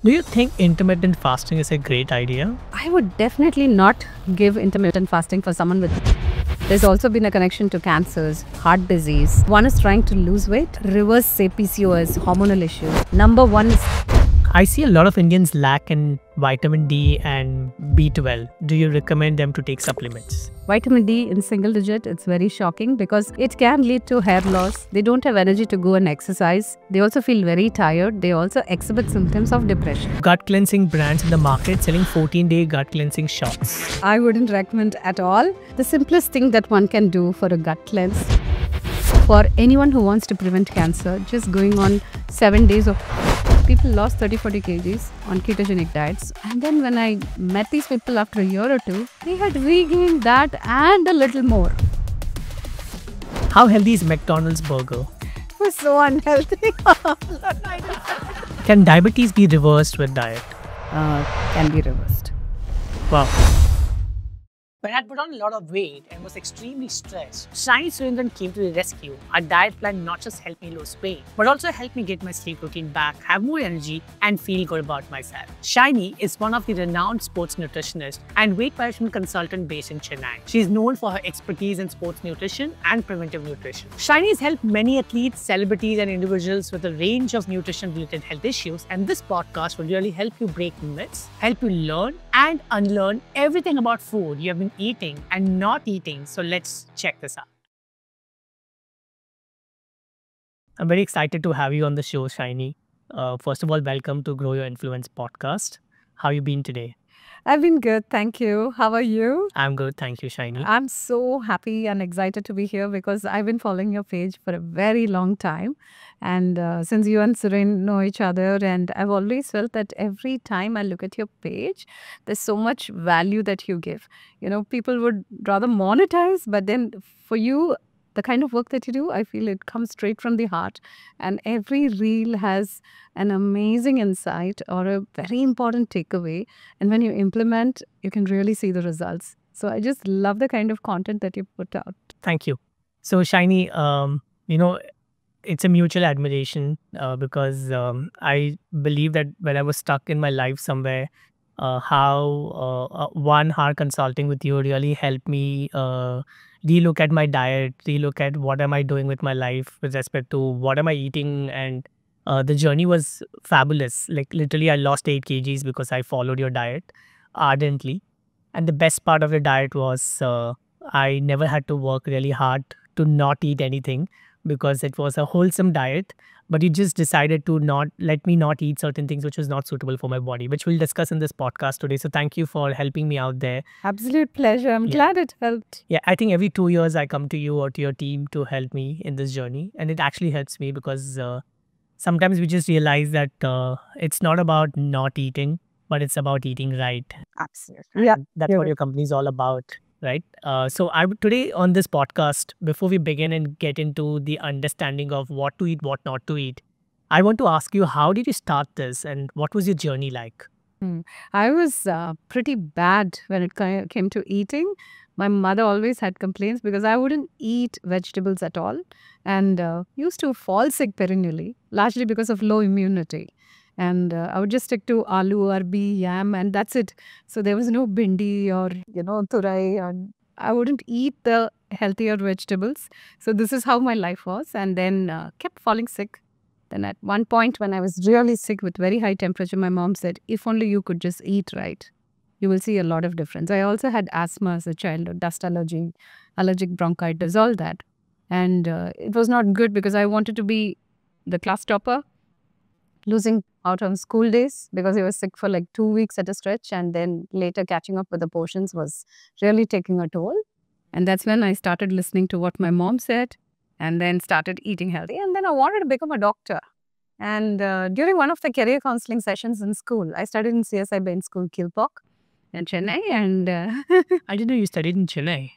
Do you think intermittent fasting is a great idea? I would definitely not give intermittent fasting for someone with. There's also been a connection to cancers, heart disease. One is trying to lose weight, reverse say PCOS, hormonal issues. Number one is. I see a lot of Indians lack in vitamin D and B12. Do you recommend them to take supplements? Vitamin D in single digit, it's very shocking because it can lead to hair loss. They don't have energy to go and exercise. They also feel very tired. They also exhibit symptoms of depression. Gut cleansing brands in the market selling 14-day gut cleansing shots. I wouldn't recommend at all. The simplest thing that one can do for a gut cleanse, for anyone who wants to prevent cancer, just going on 7 days of. People lost 30-40 kgs on ketogenic diets, and then when I met these people after a year or two, they had regained that and a little more. How healthy is McDonald's burger? It was so unhealthy. Can diabetes be reversed with diet? Can be reversed. Wow. When I had put on a lot of weight and was extremely stressed, Shiny Surendran came to the rescue. Our diet plan not just helped me lose weight, but also helped me get my sleep routine back, have more energy, and feel good about myself. Shiny is one of the renowned sports nutritionists and weight management consultant based in Chennai. She is known for her expertise in sports nutrition and preventive nutrition. Shiny has helped many athletes, celebrities, and individuals with a range of nutrition-related health issues, and this podcast will really help you break myths, help you learn and unlearn everything about food you have been eating and not eating. So let's check this out. I'm very excited to have you on the show, Shiny. First of all, welcome to Grow Your Influence podcast. How you been today? I've been good, thank you. How are you? I'm good, thank you, Shiny. I'm so happy and excited to be here because I've been following your page for a very long time. And since you and Suren know each other, and I've always felt that every time I look at your page, there's so much value that you give. You know, people would rather monetize, but then for you, the kind of work that you do, I feel it comes straight from the heart. And every reel has an amazing insight or a very important takeaway. And when you implement, you can really see the results. So I just love the kind of content that you put out. Thank you. So Shiny, it's a mutual admiration because I believe that when I was stuck in my life somewhere, how 1 hour consulting with you really helped me relook at my diet, relook at what am I doing with my life with respect to what am I eating, and the journey was fabulous. Like literally, I lost 8 kgs because I followed your diet ardently, and the best part of the diet was I never had to work really hard to not eat anything because it was a wholesome diet, but you just decided to not let me not eat certain things which was not suitable for my body, which we'll discuss in this podcast today. So thank you for helping me out there. Absolute pleasure. I'm glad it helped. Yeah, I think every 2 years I come to you or to your team to help me in this journey, and it actually helps me because sometimes we just realize that it's not about not eating, but it's about eating right. Absolutely. Yeah, That's what your company is all about. Right. So today on this podcast, before we begin and get into the understanding of what to eat, what not to eat, I want to ask you, how did you start this and what was your journey like? I was pretty bad when it came to eating. My mother always had complaints because I wouldn't eat vegetables at all and used to fall sick perennially, largely because of low immunity. And I would just stick to aloo, arbi, yam, and that's it. So there was no bindi or, turai. And I wouldn't eat the healthier vegetables. So this is how my life was. And then kept falling sick. Then at one point when I was really sick with very high temperature, my mom said, if only you could just eat right, you will see a lot of difference. I also had asthma as a child, dust allergy, allergic bronchitis, all that. And it was not good because I wanted to be the class topper, losing out on school days because I was sick for like 2 weeks at a stretch, and then later catching up with the portions was really taking a toll. And that's when I started listening to what my mom said and then started eating healthy. And then I wanted to become a doctor. And during one of the career counseling sessions in school, I studied in CSI Bain School, Kilpok in Chennai. And I didn't know you studied in Chennai.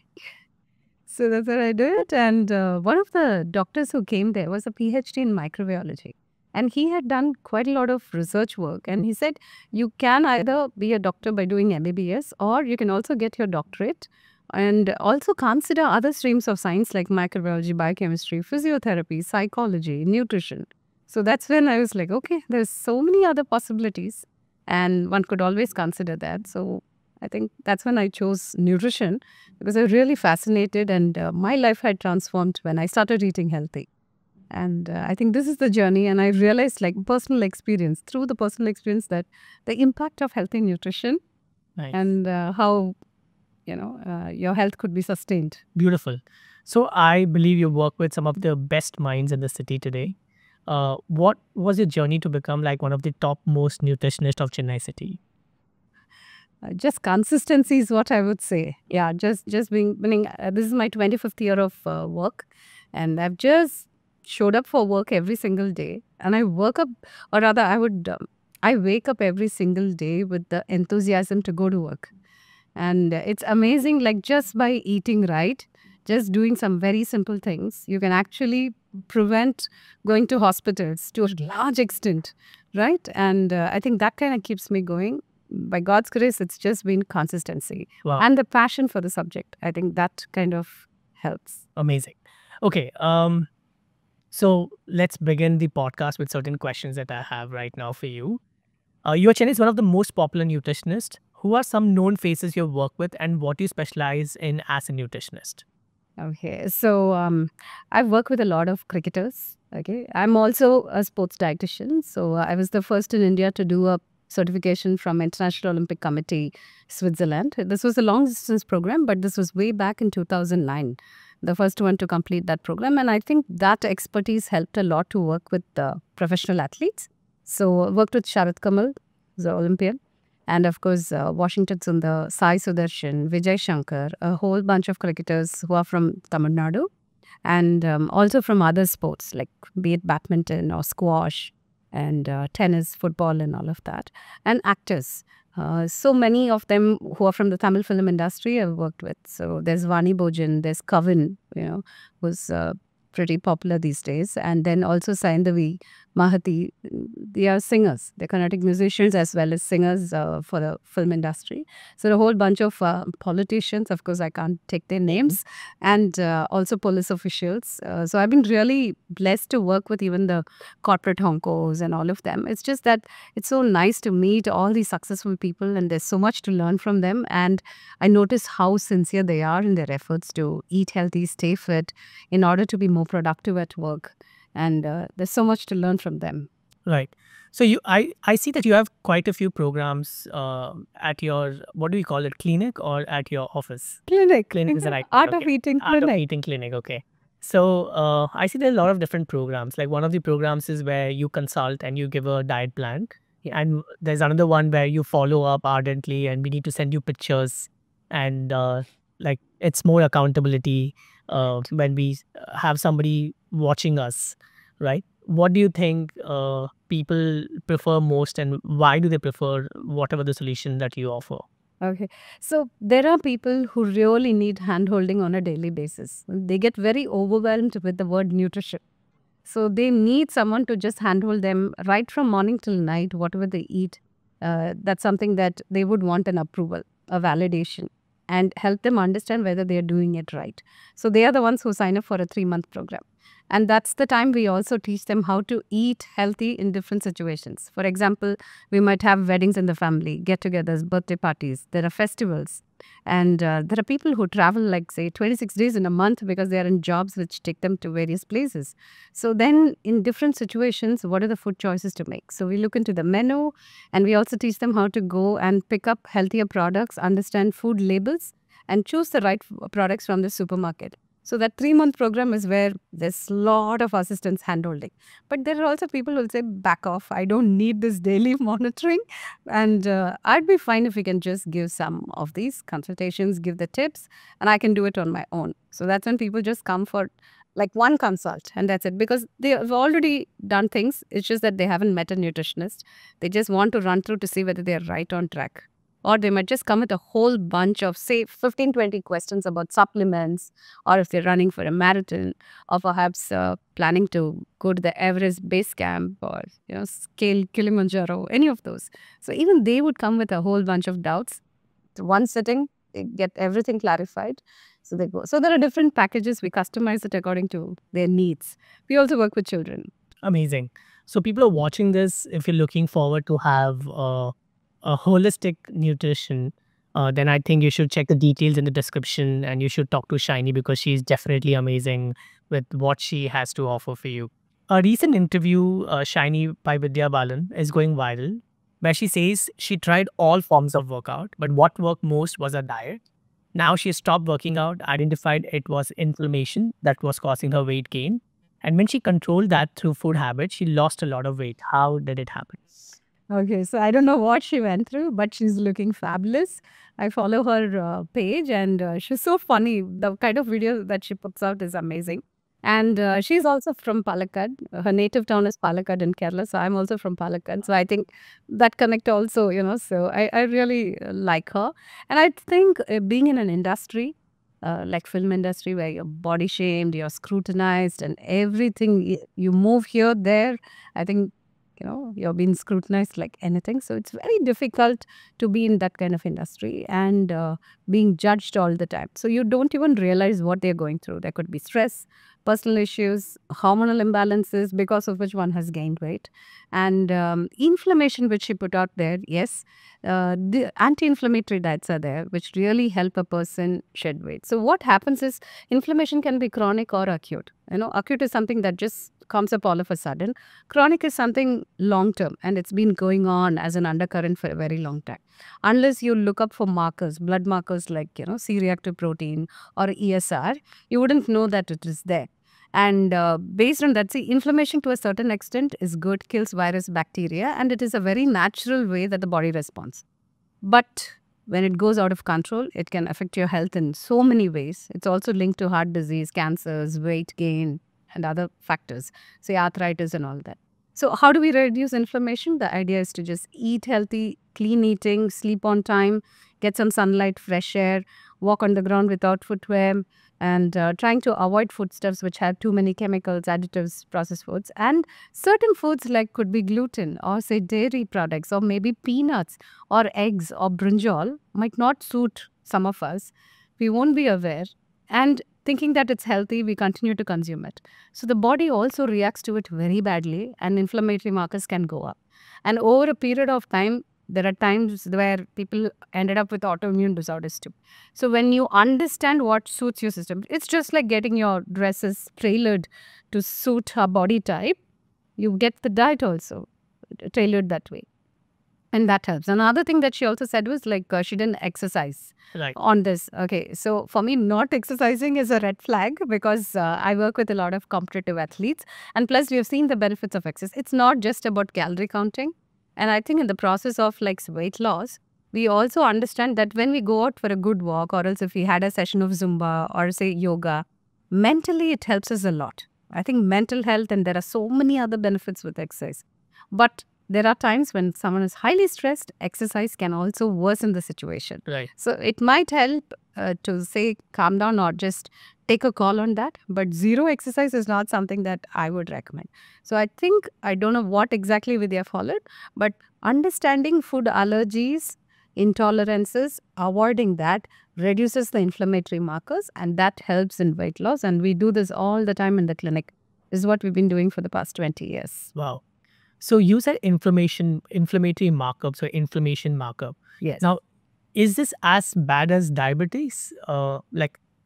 So that's what I did. And one of the doctors who came there was a PhD in microbiology. And he had done quite a lot of research work. And he said, you can either be a doctor by doing MBBS, or you can also get your doctorate and also consider other streams of science like microbiology, biochemistry, physiotherapy, psychology, nutrition. So that's when I was like, okay, there's so many other possibilities. and one could always consider that. So I think that's when I chose nutrition, because I was really fascinated, and my life had transformed when I started eating healthy. And I think this is the journey, and I realized, like, through the personal experience, that the impact of healthy nutrition Nice. and how your health could be sustained. Beautiful. So I believe you work with some of the best minds in the city today. What was your journey to become like one of the top most nutritionist of Chennai city? Just consistency is what I would say. Yeah, just being this is my 25th year of work, and I've just showed up for work every single day, and I work up, or rather, I wake up every single day with the enthusiasm to go to work. And it's amazing, like, just by eating right, just doing some very simple things, you can actually prevent going to hospitals to a large extent, right? And I think that kind of keeps me going. By God's grace, it's just been consistency Wow. and the passion for the subject. I think that kind of helps. Amazing. Okay. So let's begin the podcast with certain questions that I have right now for you. You are Chennai's one of the most popular nutritionists. Who are some known faces you work with, and what do you specialize in as a nutritionist? Okay, so I work with a lot of cricketers. Okay, I'm also a sports dietitian. So I was the first in India to do a certification from International Olympic Committee, Switzerland. This was a long distance program, but this was way back in 2009, the first one to complete that program. And I think that expertise helped a lot to work with the professional athletes. So I worked with Sharat Kamal, the Olympian. And of course, Washington Sundar, Sai Sudarshan, Vijay Shankar, a whole bunch of cricketers who are from Tamil Nadu, and also from other sports, like be it badminton or squash and tennis, football, and all of that. And actors. So many of them who are from the Tamil film industry I've worked with. So there's Vani Bhojan, there's Kavin, who's pretty popular these days. And then also Saindavi, Mahati, they are singers. They're Carnatic musicians as well as singers for the film industry. So a whole bunch of politicians, of course I can't take their names, and also police officials. So I've been really blessed to work with even the corporate honkos and all of them. It's just that it's so nice to meet all these successful people, and there's so much to learn from them. And I notice how sincere they are in their efforts to eat healthy, stay fit, in order to be more productive at work. And there's so much to learn from them. Right. So I see that you have quite a few programs at your, what do you call it, clinic or at your office? Clinic. Clinic is the right Art of okay. Eating Art of Clinic. Eating Clinic. Okay. So I see there are a lot of different programs. Like one of the programs is where you consult and you give a diet plan. And there's another one where you follow up ardently and we need to send you pictures. And like it's more accountability when we have somebody watching us, right? What do you think people prefer most, and why do they prefer whatever the solution that you offer? Okay. So there are people who really need hand-holding on a daily basis. They get very overwhelmed with the word nutrition. So they need someone to just handhold them right from morning till night, whatever they eat. That's something that they would want an approval, a validation, and help them understand whether they are doing it right. So they are the ones who sign up for a 3-month program. And that's the time we also teach them how to eat healthy in different situations. For example, we might have weddings in the family, get-togethers, birthday parties. There are festivals. And there are people who travel, like, say, 26 days in a month because they are in jobs which take them to various places. So then in different situations, what are the food choices to make? So we look into the menu, and we also teach them how to go and pick up healthier products, understand food labels, and choose the right products from the supermarket. So that 3-month program is where there's a lot of assistance handholding. But there are also people who will say, back off, I don't need this daily monitoring. And I'd be fine if we can just give some of these consultations, give the tips, and I can do it on my own. So that's when people just come for like one consult, and that's it. Because they have already done things. It's just that they haven't met a nutritionist. They just want to run through to see whether they're right on track. Or they might just come with a whole bunch of, say, 15, 20 questions about supplements, or if they're running for a marathon, or perhaps planning to go to the Everest base camp, or scale Kilimanjaro, any of those. So even they would come with a whole bunch of doubts. So one sitting, they get everything clarified. So they go. So there are different packages. We customize it according to their needs. We also work with children. Amazing. So people are watching this. If you're looking forward to have a holistic nutrition, then I think you should check the details in the description and you should talk to Shiny because she's definitely amazing with what she has to offer for you. A recent interview, Shiny by Vidya Balan, is going viral, where she says she tried all forms of workout, but what worked most was a diet. Now she stopped working out, identified it was inflammation that was causing her weight gain. And when she controlled that through food habits, she lost a lot of weight. How did it happen? Okay, so I don't know what she went through, but she's looking fabulous. I follow her page and she's so funny. The kind of video that she puts out is amazing. And she's also from Palakkad. Her native town is Palakkad in Kerala. So I'm also from Palakkad. So I think that connect also, so I really like her. And I think being in an industry, like film industry, where you're body shamed, you're scrutinized and everything, you move here, there, I think you're being scrutinized like anything. So it's very difficult to be in that kind of industry and being judged all the time. So you don't even realize what they're going through. There could be stress, personal issues, hormonal imbalances because of which one has gained weight. And inflammation, which she put out there, yes, the anti-inflammatory diets are there, which really help a person shed weight. So what happens is inflammation can be chronic or acute. Acute is something that just comes up all of a sudden. Chronic is something long term and it's been going on as an undercurrent for a very long time. Unless you look up for markers, blood markers like C-reactive protein or ESR, you wouldn't know that it is there. And based on that, see, inflammation to a certain extent is good, kills virus, bacteria, and it is a very natural way that the body responds. But when it goes out of control, it can affect your health in so many ways. It's also linked to heart disease, cancers, weight gain, and other factors, say arthritis and all that. So how do we reduce inflammation? The idea is to just eat healthy, clean eating, sleep on time, get some sunlight, fresh air, walk on the ground without footwear, and trying to avoid foodstuffs which have too many chemicals, additives, processed foods. And certain foods like could be gluten or say dairy products or maybe peanuts or eggs or brinjal might not suit some of us. We won't be aware. And thinking that it's healthy, we continue to consume it. So the body also reacts to it very badly and inflammatory markers can go up. And over a period of time, there are times where people ended up with autoimmune disorders too. So when you understand what suits your system, it's just like getting your dresses tailored to suit her body type. You get the diet also tailored that way. And that helps. Another thing that she also said was like she didn't exercise on this. Okay, so for me, not exercising is a red flag because I work with a lot of competitive athletes. And plus, we have seen the benefits of exercise. It's not just about calorie counting. And I think in the process of like weight loss, we also understand that when we go out for a good walk or else if we had a session of Zumba or say yoga, mentally it helps us a lot. I think mental health and there are so many other benefits with exercise. But there are times when someone is highly stressed, exercise can also worsen the situation. Right. So it might help to say calm down or just take a call on that. But zero exercise is not something that I would recommend. So I think, I don't know what exactly Vidya followed, but understanding food allergies, intolerances, avoiding that reduces the inflammatory markers and that helps in weight loss. And we do this all the time in the clinic. This is what we've been doing for the past 20 years. Wow. So you said inflammatory markup, so inflammation markup. Yes. Now, is this as bad as diabetes?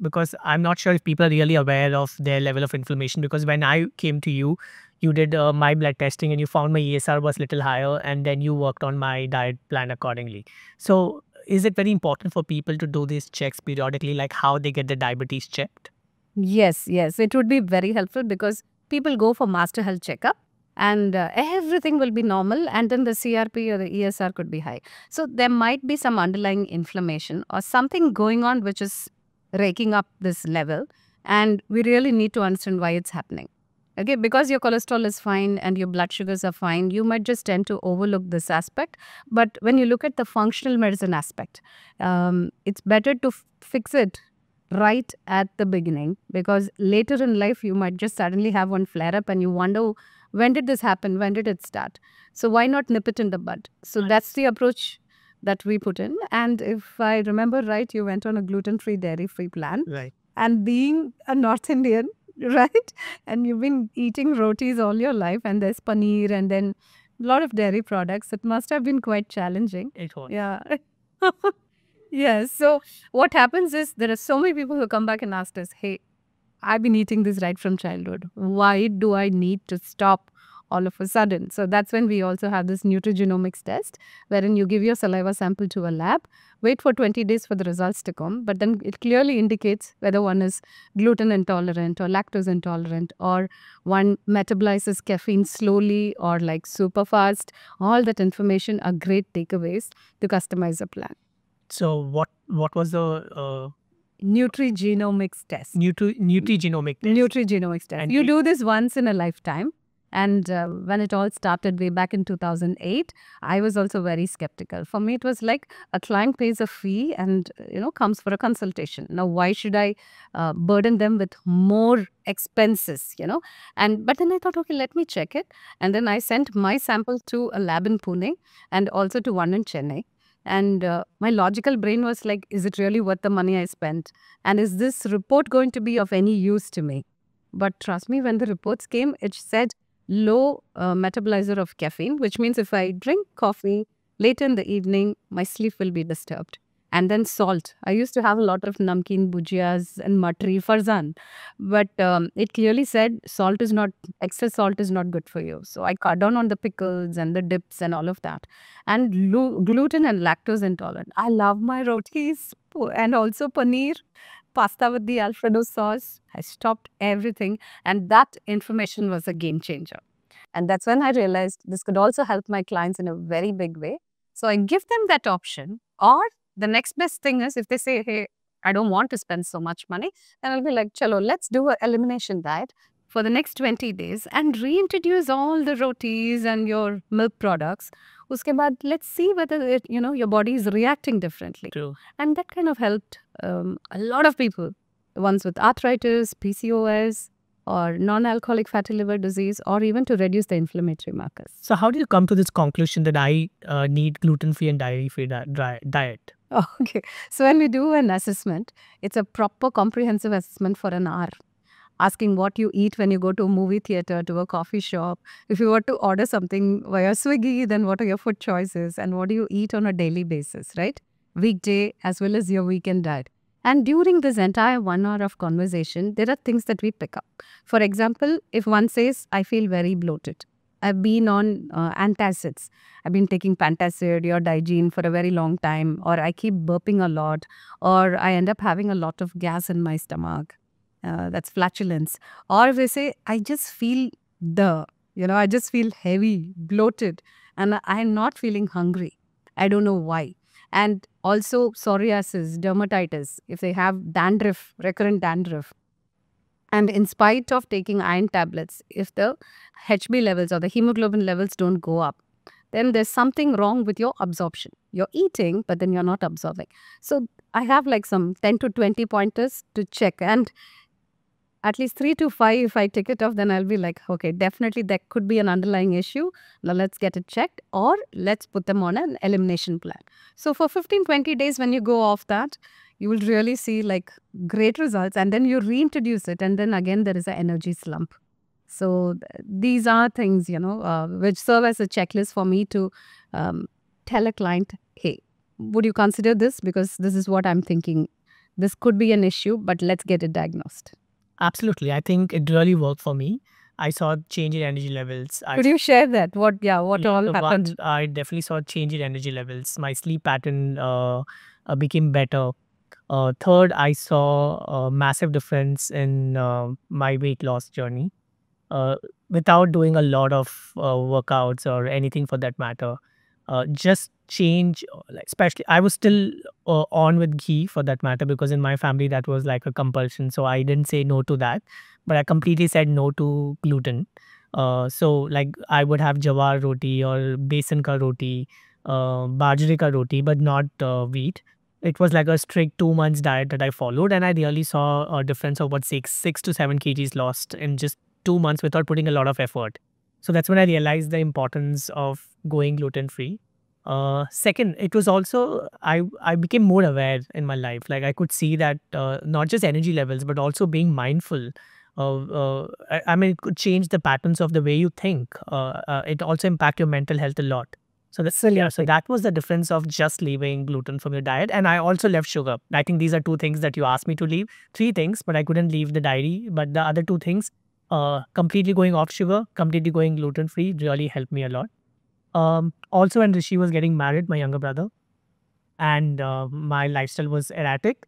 Because I'm not sure if people are really aware of their level of inflammation. Because when I came to you, you did my blood testing and you found my ESR was a little higher, and then you worked on my diet plan accordingly. So is it very important for people to do these checks periodically, like how they get the diabetes checked? Yes, it would be very helpful because people go for master health checkup. And everything will be normal and then the CRP or the ESR could be high. So there might be some underlying inflammation or something going on which is raking up this level and we really need to understand why it's happening. Okay, because your cholesterol is fine and your blood sugars are fine, you might just tend to overlook this aspect. But when you look at the functional medicine aspect, it's better to fix it right at the beginning because later in life you might just suddenly have one flare up and you wonder, when did this happen? When did it start? So why not nip it in the bud? So that's the approach that we put in. And if I remember right, you went on a gluten-free, dairy-free plan. Right. And being a North Indian, right? And you've been eating rotis all your life and there's paneer and then lot of dairy products. It must have been quite challenging. It was. Yeah. Yes. So what happens is there are so many people who come back and ask us, hey, I've been eating this right from childhood. Why do I need to stop all of a sudden? So that's when we also have this nutrigenomics test, wherein you give your saliva sample to a lab, wait for 20 days for the results to come, but then it clearly indicates whether one is gluten intolerant or lactose intolerant, or one metabolizes caffeine slowly or like super fast. All that information are great takeaways to customize a plan. So what was the Nutrigenomics test. nutrigenomic test? Nutrigenomics test. And You it- do this once in a lifetime. And when it all started way back in 2008, I was also very skeptical. For me, it was like a client pays a fee and, comes for a consultation. Now, why should I burden them with more expenses, but then I thought, okay, let me check it. And then I sent my sample to a lab in Pune and also to one in Chennai. And my logical brain was like, is it really worth the money I spent? And is this report going to be of any use to me? But trust me, when the reports came, it said low metabolizer of caffeine, which means if I drink coffee late in the evening, my sleep will be disturbed. And then salt. I used to have a lot of namkeen bhujiyas and matri farzan, but it clearly said excess salt is not good for you. So I cut down on the pickles and the dips and all of that. And gluten and lactose intolerant. I love my rotis and also paneer, pasta with the Alfredo sauce. I stopped everything. And that information was a game changer. And that's when I realized this could also help my clients in a very big way. So I give them that option. Or the next best thing is if they say, hey, I don't want to spend so much money, then I'll be like, chalo, let's do an elimination diet for the next 20 days and reintroduce all the rotis and your milk products. Uske baad, let's see whether your body is reacting differently. True. And that kind of helped a lot of people, the ones with arthritis, PCOS, or non-alcoholic fatty liver disease, or even to reduce the inflammatory markers. So how did you come to this conclusion that I need gluten-free and dairy-free diet? Oh, okay. So when we do an assessment, it's a proper comprehensive assessment for an hour. Asking what you eat when you go to a movie theater, to a coffee shop. If you were to order something via Swiggy, then what are your food choices and what do you eat on a daily basis, right? Weekday as well as your weekend diet. And during this entire 1 hour of conversation, there are things that we pick up. For example, if one says, I feel very bloated. I've been on antacids. I've been taking Pantacid or Digene for a very long time, or I keep burping a lot, or I end up having a lot of gas in my stomach. That's flatulence. Or if they say, I just feel I just feel heavy, bloated, and I'm not feeling hungry. I don't know why. And also psoriasis, dermatitis, if they have dandruff, recurrent dandruff. And in spite of taking iron tablets, if the HB levels or the hemoglobin levels don't go up, then there's something wrong with your absorption. You're eating, but then you're not absorbing. So I have like some 10 to 20 pointers to check. And at least 3 to 5, if I take it off, then I'll be like, okay, definitely there could be an underlying issue. Now let's get it checked, or let's put them on an elimination plan. So for 15-20 days, when you go off that, you will really see like great results, and then you reintroduce it, and then again there is an energy slump. So these are things, which serve as a checklist for me to tell a client, hey, would you consider this? Because this is what I'm thinking. This could be an issue, but let's get it diagnosed. Absolutely. I think it really worked for me. I saw change in energy levels. Could you share that? What all happened? I definitely saw change in energy levels. My sleep pattern became better. Third, I saw a massive difference in my weight loss journey without doing a lot of workouts or anything for that matter. Just change, especially I was still on with ghee for that matter, because in my family that was like a compulsion. So I didn't say no to that, but I completely said no to gluten. So like I would have jawar roti or besan ka roti, bajre ka roti, but not wheat. It was like a strict 2 months diet that I followed, and I really saw a difference of what 6 to 7 kgs lost in just 2 months without putting a lot of effort. So that's when I realized the importance of going gluten free. Second, it was also I became more aware in my life. Like I could see that not just energy levels, but also being mindful I mean, it could change the patterns of the way you think. It also impact your mental health a lot. So so that was the difference of just leaving gluten from your diet. And I also left sugar. I think these are two things that you asked me to leave. Three things, but I couldn't leave the dairy. But the other two things, completely going off sugar, completely going gluten free, really helped me a lot. Also, when Rishi was getting married, my younger brother, and my lifestyle was erratic,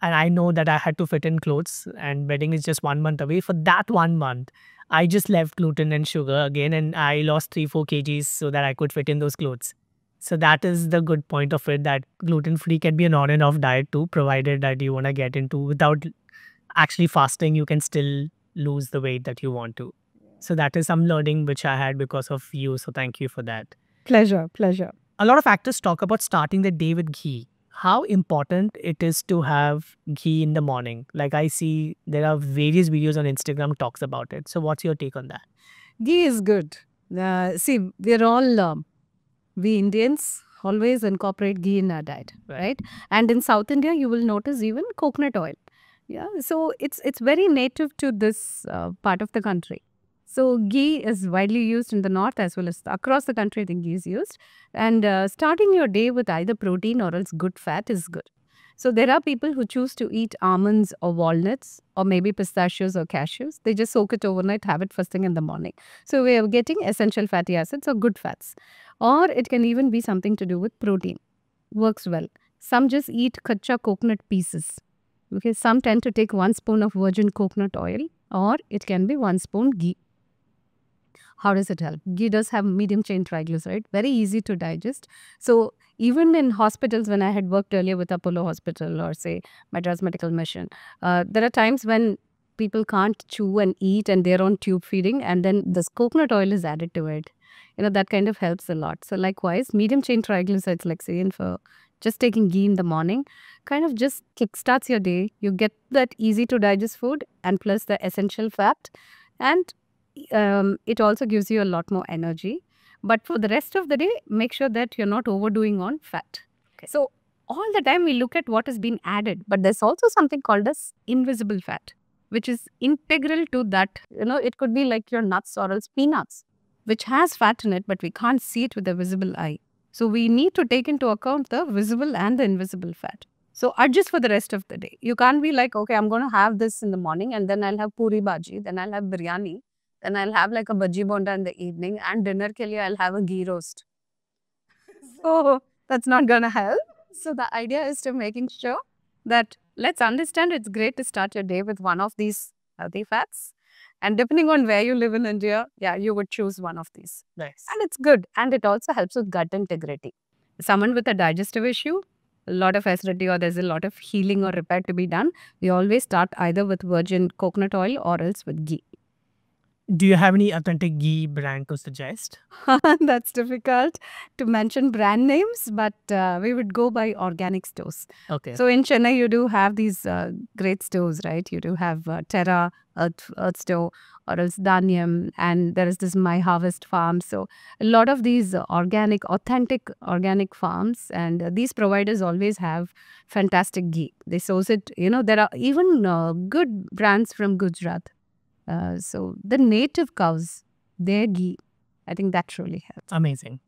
and I know that I had to fit in clothes, and wedding is just 1 month away. For that 1 month, I just left gluten and sugar again, and I lost 3-4 kgs so that I could fit in those clothes. So that is the good point of it, that gluten free can be an on and off diet too, provided that you want to get into without actually fasting. You can still lose the weight that you want to. So that is some learning which I had because of you. So thank you for that. Pleasure, pleasure. A lot of actors talk about starting the day with ghee. How important it is to have ghee in the morning. Like, I see there are various videos on Instagram talks about it. So what's your take on that? Ghee is good. See, we're all, we Indians always incorporate ghee in our diet, right? And in South India, you will notice even coconut oil. Yeah, so it's very native to this part of the country. So ghee is widely used in the north as well as across the country. I think ghee is used. And starting your day with either protein or else good fat is good. So there are people who choose to eat almonds or walnuts or maybe pistachios or cashews. They just soak it overnight, have it first thing in the morning. So we are getting essential fatty acids or good fats. Or it can even be something to do with protein. Works well. Some just eat kacha coconut pieces. Okay, some tend to take 1 spoon of virgin coconut oil, or it can be 1 spoon ghee. How does it help? Ghee does have medium chain triglyceride, very easy to digest. So even in hospitals, when I had worked earlier with Apollo Hospital or say Madras Medical Mission, there are times when people can't chew and eat and they're on tube feeding, and then this coconut oil is added to it. That kind of helps a lot. So likewise, medium chain triglycerides, like saying for just taking ghee in the morning, kind of just kickstarts your day. You get that easy to digest food and plus the essential fat, and it also gives you a lot more energy. But for the rest of the day, make sure that you're not overdoing on fat. Okay. So all the time we look at what has been added, but there's also something called as invisible fat, which is integral to that. It could be like your nuts or else peanuts, which has fat in it, but we can't see it with the visible eye. So we need to take into account the visible and the invisible fat. So adjust for the rest of the day. You can't be like, okay, I'm going to have this in the morning and then I'll have puri bhaji, then I'll have biryani, then I'll have like a bhaji bonda in the evening, and dinner ke liye I'll have a ghee roast. So that's not going to help. So the idea is to making sure that let's understand it's great to start your day with one of these healthy fats. And depending on where you live in India, yeah, you would choose one of these. Nice. And it's good. And it also helps with gut integrity. Someone with a digestive issue, a lot of acidity, or there's a lot of healing or repair to be done, we always start either with virgin coconut oil or else with ghee. Do you have any authentic ghee brand to suggest? That's difficult to mention brand names, but we would go by organic stores. Okay. So in Chennai, you do have these great stores, right? You do have Terra, Earth Store, or else Dhanyam, and there is this My Harvest Farm. So a lot of these authentic organic farms, and these providers always have fantastic ghee. They source it, there are even good brands from Gujarat. So the native cows, their ghee, I think that really helps. Amazing.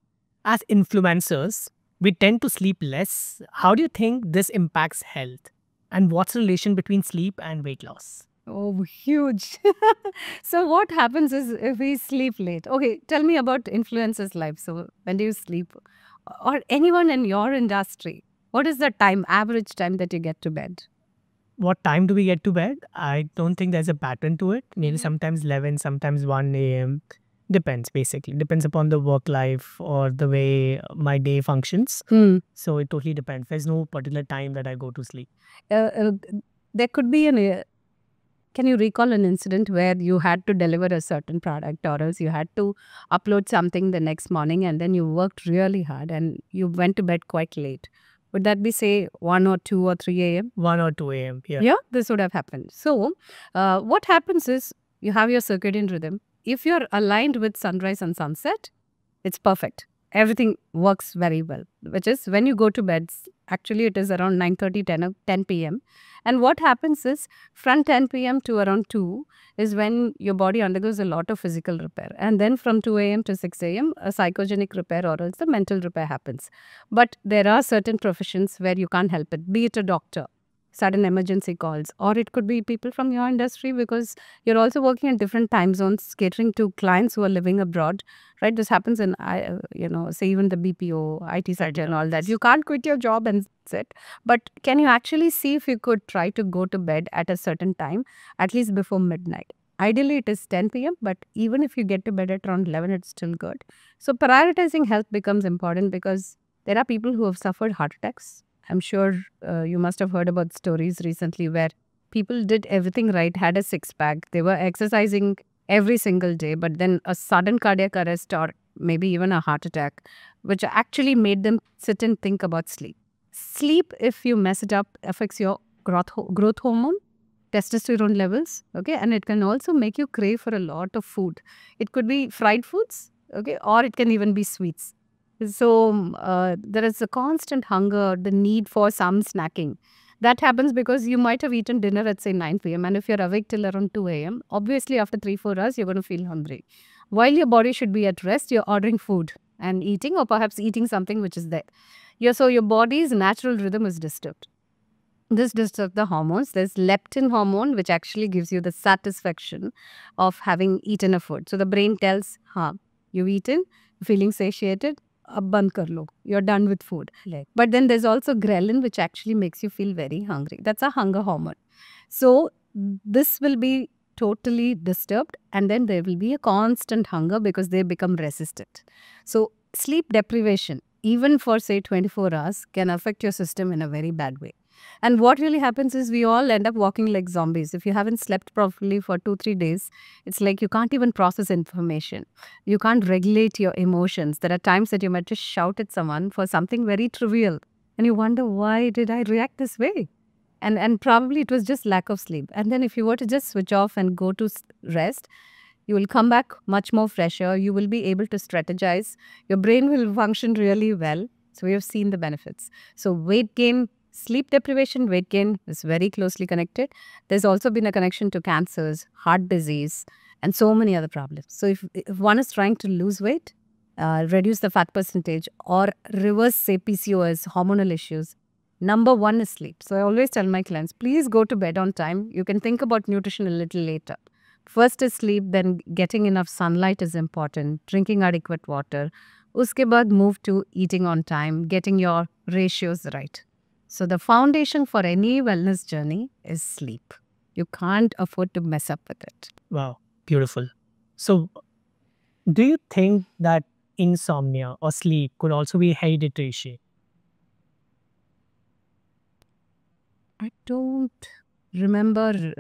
As influencers, we tend to sleep less. How do you think this impacts health? And what's the relation between sleep and weight loss? Oh, huge. So what happens is if we sleep late. Okay, tell me about influencers' life. So when do you sleep? Or anyone in your industry, what is the average time that you get to bed? What time do we get to bed? I don't think there's a pattern to it. Maybe sometimes 11, sometimes 1 a.m. Depends, basically. Depends upon the work life or the way my day functions. So it totally depends. There's no particular time that I go to sleep. There could be can you recall an incident where you had to deliver a certain product or else you had to upload something the next morning and then you worked really hard and you went to bed quite late? Would that be, say, 1 or 2 or 3 a.m.? 1 or 2 a.m. Yeah. Yeah, this would have happened. So, what happens is you have your circadian rhythm. If you're aligned with sunrise and sunset, it's perfect. Everything works very well, which is when you go to bed Actually, it is around 9:30, 10 p.m. And what happens is from 10 p.m. to around 2 is when your body undergoes a lot of physical repair. And then from 2 a.m. to 6 a.m., a psychogenic repair or else the mental repair happens. But there are certain professions where you can't help it, be it a doctor, sudden emergency calls, or it could be people from your industry because you're also working in different time zones, catering to clients who are living abroad, right? This happens in, say even the BPO, IT sector and all that. You can't quit your job and sit. But can you actually see if you could try to go to bed at a certain time, at least before midnight? Ideally, it is 10 p.m., but even if you get to bed at around 11, it's still good. So prioritizing health becomes important because there are people who have suffered heart attacks. I'm sure you must have heard about stories recently where people did everything right, had a six pack, they were exercising every single day, but then a sudden cardiac arrest or maybe even a heart attack, which actually made them sit and think about sleep. Sleep, if you mess it up, affects your growth hormone, testosterone levels, okay, and it can also make you crave for a lot of food. It could be fried foods, okay, or it can even be sweets. So there is a constant hunger, the need for some snacking. That happens because you might have eaten dinner at say 9 p.m. and if you're awake till around 2 a.m., obviously after 3-4 hours, you're going to feel hungry. While your body should be at rest, you're ordering food and eating or perhaps eating something which is there. So your body's natural rhythm is disturbed. This disturbs the hormones. There's leptin hormone, which actually gives you the satisfaction of having eaten a food. So the brain tells, you've eaten, feeling satiated, ab band kar lo. You're done with food. Right. But then there's also ghrelin, which actually makes you feel very hungry. That's a hunger hormone. So this will be totally disturbed and then there will be a constant hunger because they become resistant. So sleep deprivation, even for say 24 hours, can affect your system in a very bad way. And what really happens is we all end up walking like zombies. If you haven't slept properly for 2-3 days, it's like you can't even process information. You can't regulate your emotions. There are times that you might just shout at someone for something very trivial and you wonder, why did I react this way? And probably it was just lack of sleep. And then if you were to just switch off and go to rest, you will come back much more fresher. You will be able to strategize. Your brain will function really well. So we have seen the benefits. So weight gain, sleep deprivation, weight gain is very closely connected. There's also been a connection to cancers, heart disease, and so many other problems. So if one is trying to lose weight, reduce the fat percentage, or reverse, say, PCOS, hormonal issues, number one is sleep. So I always tell my clients, please go to bed on time. You can think about nutrition a little later. First is sleep, then getting enough sunlight is important, drinking adequate water. Uske baad move to eating on time, getting your ratios right. So the foundation for any wellness journey is sleep. You can't afford to mess up with it. Wow, beautiful. So do you think that insomnia or sleep could also be a hereditary issue? I don't remember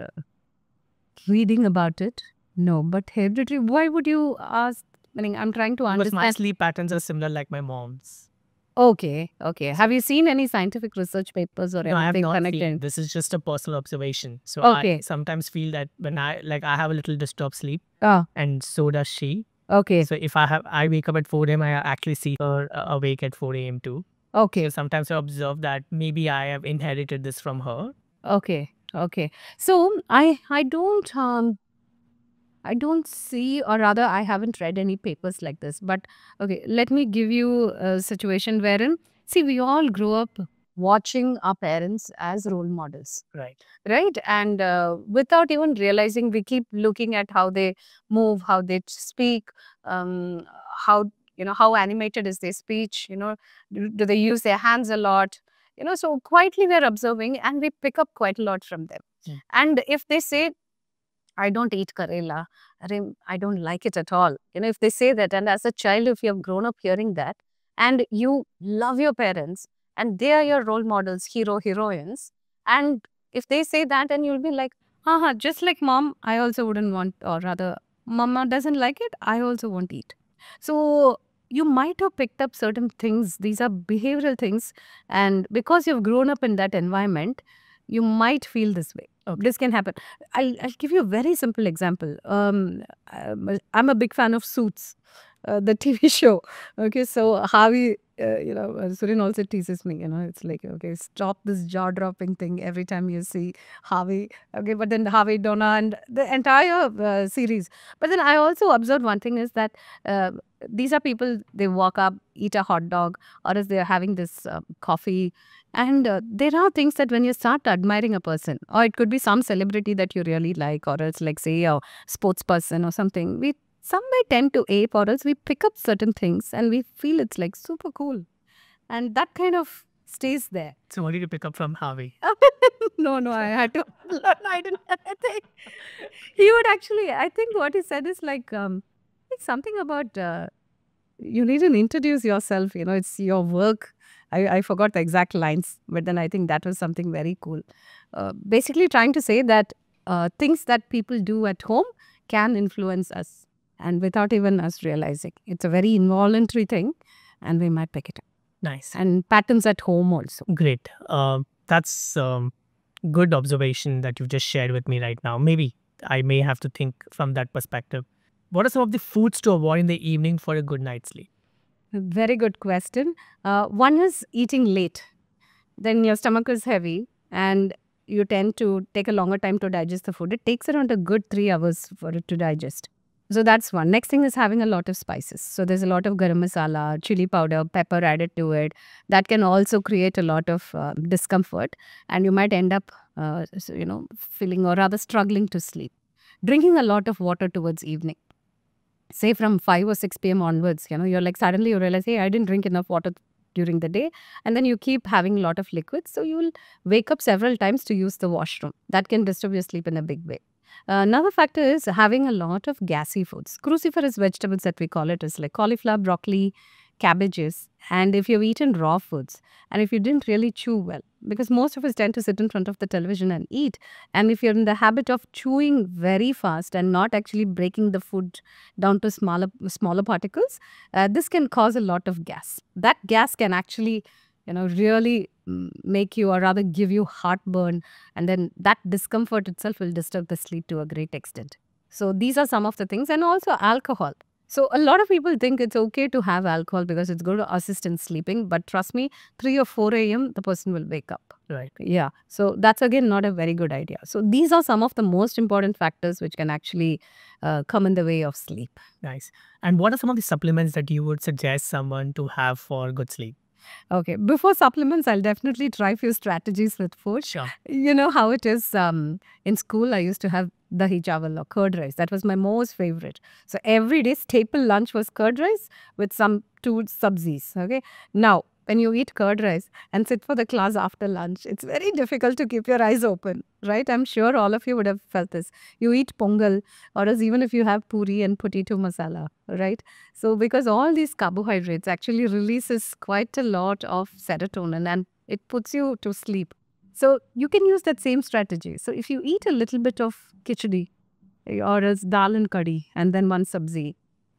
reading about it. No, but hereditary, why would you ask? I mean, I'm trying to Because understand. my sleep patterns are similar like my mom's. Okay. Have you seen any scientific research papers or No, I have anything not connected? seen. This is just a personal observation. So Okay. I sometimes feel that when I have a little disturbed sleep Ah, and so does she. okay. So if I wake up at 4 a.m., I actually see her awake at 4 a.m. too. Okay. So sometimes I observe that maybe I have inherited this from her. Okay. So I don't see, or rather I haven't read any papers like this. But okay, let me give you a situation wherein, see, we all grew up watching our parents as role models. Right. Right? And without even realizing, we keep looking at how they move, how they speak, how, how animated is their speech, do they use their hands a lot? So quietly we're observing and we pick up quite a lot from them. Mm. And if they say, I don't eat Karela, I don't like it at all. If they say that, and as a child, if you have grown up hearing that, and you love your parents, and they are your role models, heroines, and if they say that, and you'll be like, just like mom, I also wouldn't want, or rather, mama doesn't like it, I also won't eat. So you might have picked up certain things. These are behavioral things. And because you've grown up in that environment, you might feel this way. Okay. This can happen. I'll give you a very simple example. I'm a big fan of Suits, the TV show. Okay, so Harvey Surin also teases me, it's like, okay, stop this jaw-dropping thing every time you see Harvey. Okay, but then Harvey, Donna, and the entire series. But then I also observed one thing is that uh, these are people, they walk up, eat a hot dog, or as they're having this coffee. And there are things that when you start admiring a person, or it could be some celebrity that you really like, or else like, say, a sports person or something, we some may tend to ape, or else we pick up certain things and we feel it's like super cool. And that kind of stays there. So what did you pick up from Harvey? No, I had to learn. I didn't think. He would actually, I think what he said is like, it's something about you need to introduce yourself, it's your work. I forgot the exact lines, but then I think that was something very cool. Basically trying to say that things that people do at home can influence us, and without even us realizing. It's a very involuntary thing, and we might pick it up. Nice. And patterns at home also. Great. That's good observation that you've just shared with me right now. Maybe I may have to think from that perspective. What are some of the foods to avoid in the evening for a good night's sleep? Very good question. One is eating late. Then your stomach is heavy and you tend to take a longer time to digest the food. It takes around a good 3 hours for it to digest. So that's one. Next thing is having a lot of spices. So there's a lot of garam masala, chili powder, pepper added to it. That can also create a lot of discomfort, and you might end up, feeling or rather struggling to sleep. Drinking a lot of water towards evening. Say from 5 or 6 p.m. onwards, you're like suddenly you realize, hey, I didn't drink enough water during the day. And then you keep having a lot of liquids. So you will wake up several times to use the washroom. That can disturb your sleep in a big way. Another factor is having a lot of gassy foods. Cruciferous vegetables that we call it is like cauliflower, broccoli, cabbages. And if you've eaten raw foods and if you didn't really chew well, because most of us tend to sit in front of the television and eat. And if you're in the habit of chewing very fast and not actually breaking the food down to smaller particles, this can cause a lot of gas. That gas can actually really make you, or rather give you heartburn, and then that discomfort itself will disturb the sleep to a great extent. So these are some of the things, and also alcohol. So a lot of people think it's okay to have alcohol because it's going to assist in sleeping, but trust me, 3 or 4 a.m. the person will wake up. Right. Yeah. So that's again not a very good idea. So these are some of the most important factors which can actually come in the way of sleep. Nice. And what are some of the supplements that you would suggest someone to have for good sleep? Okay, before supplements, I'll definitely try a few strategies with food. Sure. You know how it is in school, I used to have dahi chawal or curd rice. That was my most favorite. So every day, staple lunch was curd rice with some 2 sabzis. Okay. Now, when you eat curd rice and sit for the class after lunch, it's very difficult to keep your eyes open, right? I'm sure all of you would have felt this. You eat pongal, or as even if you have puri and potato masala, right? So because all these carbohydrates actually releases quite a lot of serotonin and it puts you to sleep. So you can use that same strategy. So if you eat a little bit of khichdi or as dal and curry and then one sabzi,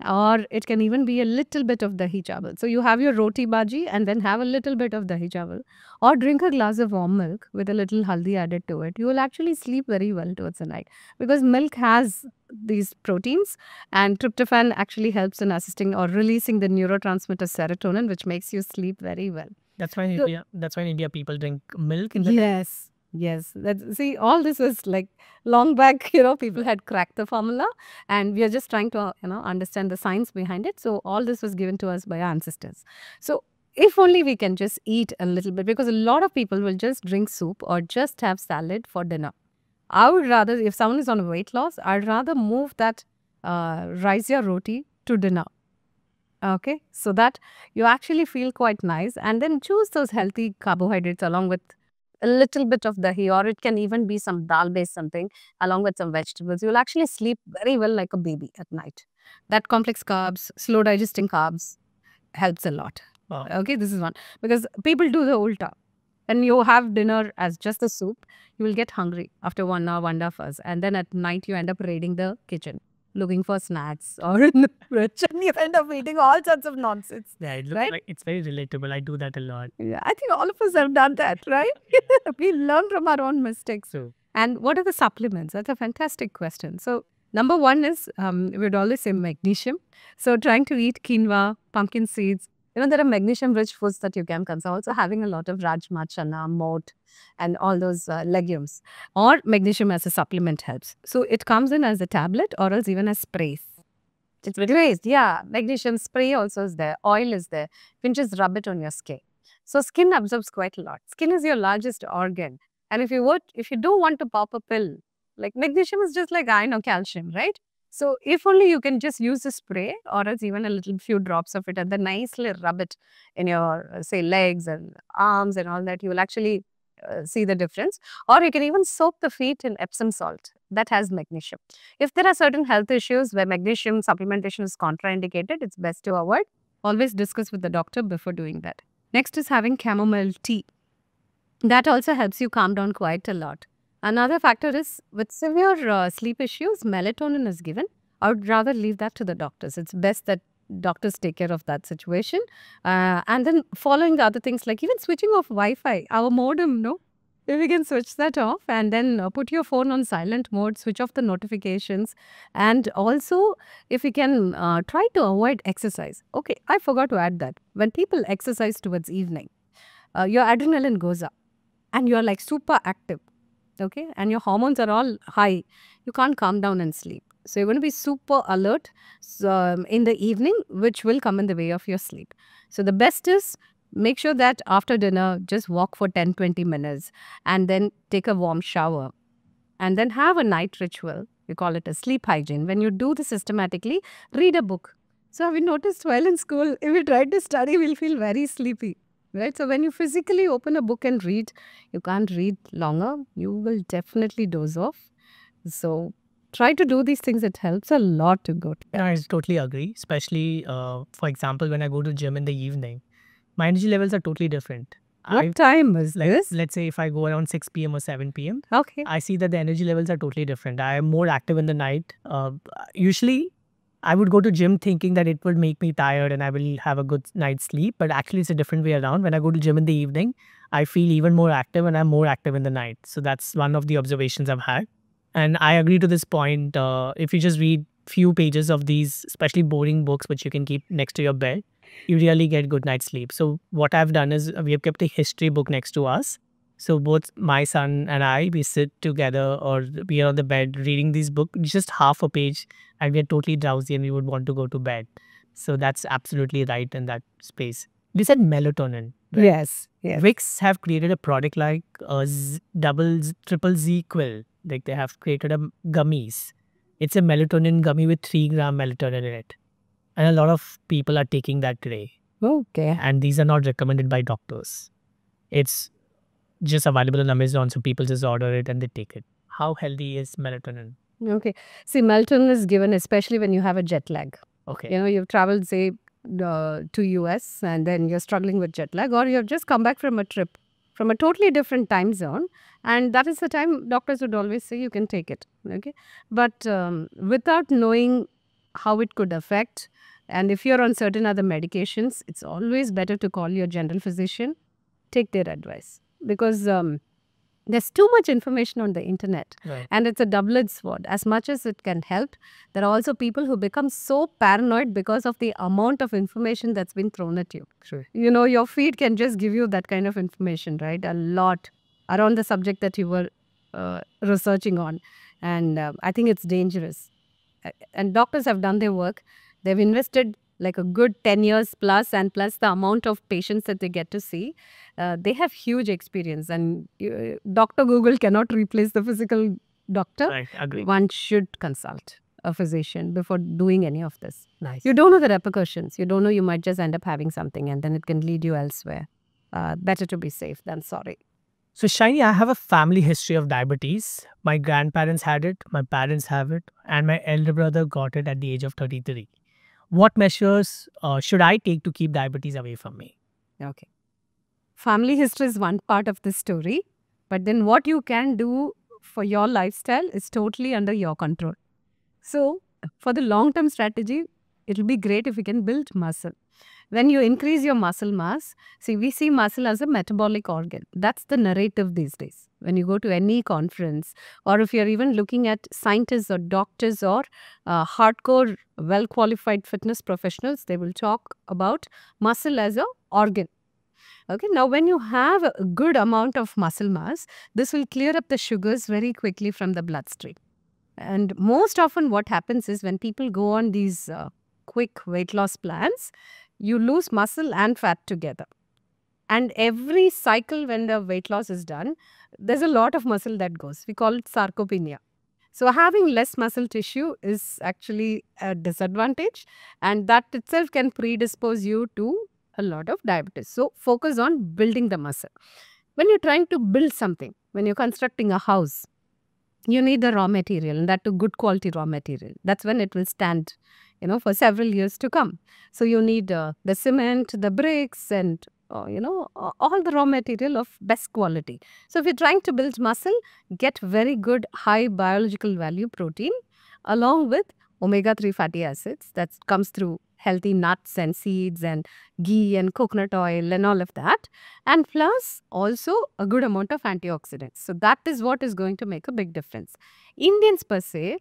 or it can even be a little bit of dahi chawal. So you have your roti bhaji and then have a little bit of dahi chawal, or drink a glass of warm milk with a little haldi added to it. You will actually sleep very well towards the night because milk has these proteins, and tryptophan actually helps in assisting or releasing the neurotransmitter serotonin, which makes you sleep very well. That's why in India, people drink milk in the Yes. Yes. See, all this is like long back, people had cracked the formula, and we are just trying to, understand the science behind it. So all this was given to us by our ancestors. So if only we can just eat a little bit, because a lot of people will just drink soup or just have salad for dinner. I would rather, if someone is on weight loss, I'd rather move that rice or roti to dinner. Okay. So that you actually feel quite nice, and then choose those healthy carbohydrates along with a little bit of dahi, or it can even be some dal based something along with some vegetables. You'll actually sleep very well like a baby at night. That complex carbs, slow digesting carbs helps a lot. Wow. Okay, this is one. Because people do the ulta. When you have dinner as just the soup, you will get hungry after 1 hour, 1.5 hours. And then at night, you end up raiding the kitchen, looking for snacks or in the fridge, and you end up eating all sorts of nonsense. Yeah, it looks Right? like it's very relatable. I do that a lot. Yeah, I think all of us have done that, right? We learn from our own mistakes. So And what are the supplements? That's a fantastic question. So number one is, we would always say magnesium. So trying to eat quinoa, pumpkin seeds, there are magnesium-rich foods that you can consume. Also having a lot of rajma, chana, moat, and all those legumes. Or magnesium as a supplement helps. So it comes in as a tablet or else even as sprays. It's great. Yeah, magnesium spray also is there. Oil is there. You can just rub it on your skin. So skin absorbs quite a lot. Skin is your largest organ. And if you don't want to pop a pill, like magnesium is just like iron or calcium, right? So if only you can just use a spray or else even a little few drops of it and then nicely rub it in your, say, legs and arms and all that, you will actually see the difference. Or you can even soak the feet in Epsom salt that has magnesium. If there are certain health issues where magnesium supplementation is contraindicated, it's best to avoid. Always discuss with the doctor before doing that. Next is having chamomile tea. That also helps you calm down quite a lot. Another factor is with severe sleep issues, melatonin is given. I would rather leave that to the doctors. It's best that doctors take care of that situation. And then following the other things like even switching off Wi-Fi, our modem, no? If we can switch that off and then put your phone on silent mode, switch off the notifications. And also, if you can try to avoid exercise. Okay, I forgot to add that. When people exercise towards evening, your adrenaline goes up and you're like super active. Okay, and your hormones are all high. You can't calm down and sleep. So you're going to be super alert in the evening, which will come in the way of your sleep. So the best is make sure that after dinner, just walk for 10-20 minutes and then take a warm shower and then have a night ritual. We call it a sleep hygiene. When you do this systematically, read a book. So have you noticed while in school, if we try to study, we'll feel very sleepy. Right? So when you physically open a book and read, you can't read longer. You will definitely doze off. So try to do these things. It helps a lot to go to bed. I totally agree. Especially, for example, when I go to gym in the evening, my energy levels are totally different. What time is this? Let's say if I go around 6 p.m. or 7 p.m., Okay. I see that the energy levels are totally different. I am more active in the night. Usually, I would go to gym thinking that it would make me tired and I will have a good night's sleep. But actually, it's a different way around. When I go to gym in the evening, I feel even more active and I'm more active in the night. So that's one of the observations I've had. And I agree to this point. If you just read few pages of these, especially boring books, which you can keep next to your bed, you really get good night's sleep. So what I've done is we have kept a history book next to us. So both my son and I, we sit together or we are on the bed reading this book, just half a page, and we are totally drowsy and we would want to go to bed. So that's absolutely right in that space. You said melatonin. Right? Yes. Yes. Vicks have created a product like triple Z Quill. Like they have created a gummies. It's a melatonin gummy with 3 gram melatonin in it. And a lot of people are taking that today. Okay. And these are not recommended by doctors. It's just available on Amazon, so people just order it and they take it. How healthy is melatonin? Okay. See, melatonin is given especially when you have a jet lag. Okay. You've traveled, say, to US and then you're struggling with jet lag, or you've just come back from a trip from a totally different time zone, and that is the time doctors would always say you can take it. Okay. But without knowing how it could affect, and if you're on certain other medications, it's always better to call your general physician, take their advice. Because there's too much information on the internet. Right. And it's a double-edged sword. As much as it can help, there are also people who become so paranoid because of the amount of information that's been thrown at you. Sure. Your feed can just give you that kind of information, right? A lot around the subject that you were researching on. And I think it's dangerous. And doctors have done their work. They've invested like a good 10 years plus, and plus the amount of patients that they get to see. They have huge experience, and Dr. Google cannot replace the physical doctor. Right, agree. One should consult a physician before doing any of this. Nice. You don't know the repercussions. You don't know, you might just end up having something and then it can lead you elsewhere. Better to be safe than sorry. So Shiny, I have a family history of diabetes. My grandparents had it, my parents have it, and my elder brother got it at the age of 33. What measures should I take to keep diabetes away from me? Okay. Family history is one part of the story, but then what you can do for your lifestyle is totally under your control. So for the long-term strategy, it'll be great if you can build muscle. When you increase your muscle mass, see, we see muscle as a metabolic organ. That's the narrative these days. When you go to any conference, or if you're even looking at scientists or doctors or hardcore, well-qualified fitness professionals, they will talk about muscle as a organ. Okay, now when you have a good amount of muscle mass, this will clear up the sugars very quickly from the bloodstream. And most often what happens is when people go on these quick weight loss plans, you lose muscle and fat together. And every cycle when the weight loss is done, there's a lot of muscle that goes. We call it sarcopenia. So having less muscle tissue is actually a disadvantage, and that itself can predispose you to a lot of diabetes. So focus on building the muscle. When you're trying to build something, when you're constructing a house, you need the raw material, and that to good quality raw material. That's when it will stand, for several years to come. So you need the cement, the bricks, and all the raw material of best quality. So if you're trying to build muscle, get very good high biological value protein along with omega-3 fatty acids that comes through healthy nuts and seeds and ghee and coconut oil and all of that, and plus also a good amount of antioxidants. So that is what is going to make a big difference. Indians per se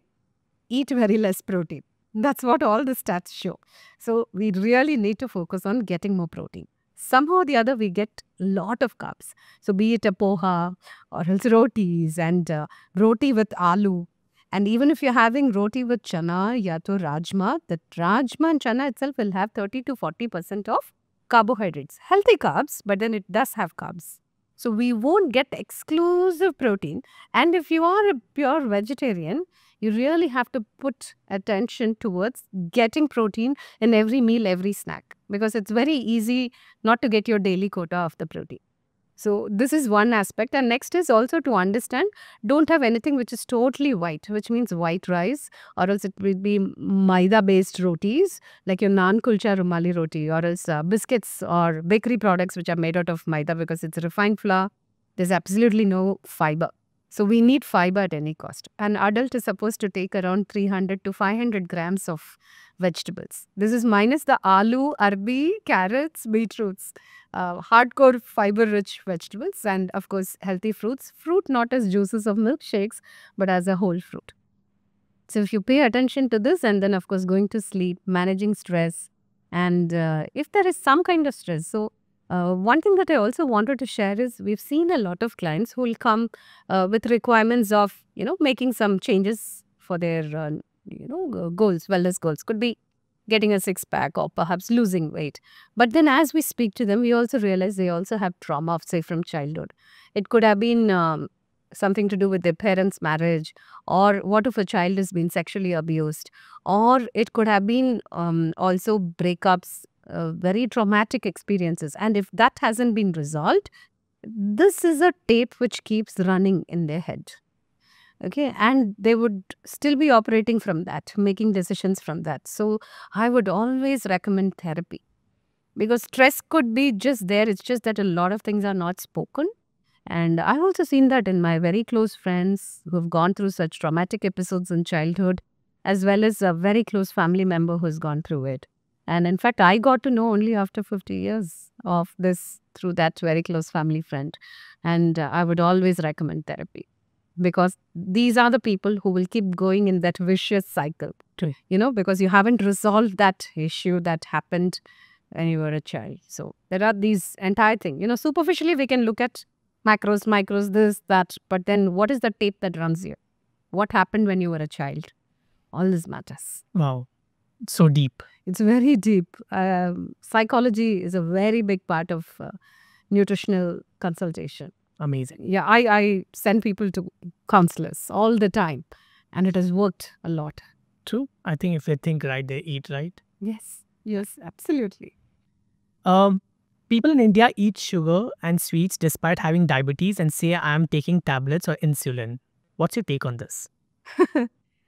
eat very less protein. That's what all the stats show. So we really need to focus on getting more protein. Somehow or the other, we get a lot of carbs. So be it a poha or else rotis and roti with aloo. And even if you're having roti with chana, ya to rajma, the rajma and chana itself will have 30 to 40% of carbohydrates. Healthy carbs, but then it does have carbs. So we won't get exclusive protein. And if you are a pure vegetarian, you really have to put attention towards getting protein in every meal, every snack. Because it's very easy not to get your daily quota of the protein. So this is one aspect. And next is also to understand, don't have anything which is totally white, which means white rice, or else it will be maida based rotis, like your naan kulcha rumali roti, or else biscuits or bakery products which are made out of maida because it's refined flour. There's absolutely no fiber. So we need fiber at any cost. An adult is supposed to take around 300 to 500 grams of vegetables. This is minus the aloo, arbi, carrots, beetroots, hardcore fiber-rich vegetables, and of course healthy fruits. Fruit not as juices of milkshakes, but as a whole fruit. So if you pay attention to this, and then of course going to sleep, managing stress, and if there is some kind of stress. So one thing that I also wanted to share is we've seen a lot of clients who will come with requirements of, making some changes for their, goals, wellness goals. Could be getting a six-pack or perhaps losing weight. But then as we speak to them, we also realize they also have trauma, say from childhood. It could have been something to do with their parents' marriage, or what if a child has been sexually abused, or it could have been also breakups, very traumatic experiences. And if that hasn't been resolved, this is a tape which keeps running in their head. Okay, and they would still be operating from that, making decisions from that. So I would always recommend therapy, because stress could be just there. It's just that a lot of things are not spoken. And I've also seen that in my very close friends who have gone through such traumatic episodes in childhood, as well as a very close family member who's gone through it. And in fact, I got to know only after 50 years of this through that very close family friend. And I would always recommend therapy, because these are the people who will keep going in that vicious cycle, True. Because you haven't resolved that issue that happened when you were a child. So there are these entire thing, superficially we can look at macros, micros, this, that, but then what is the tape that runs here? What happened when you were a child? All this matters. Wow. So deep. It's very deep. Psychology is a very big part of nutritional consultation. Amazing. Yeah, I send people to counselors all the time, and it has worked a lot. True. I think if they think right, they eat right. Yes, absolutely. People in India eat sugar and sweets despite having diabetes and say I am taking tablets or insulin. What's your take on this?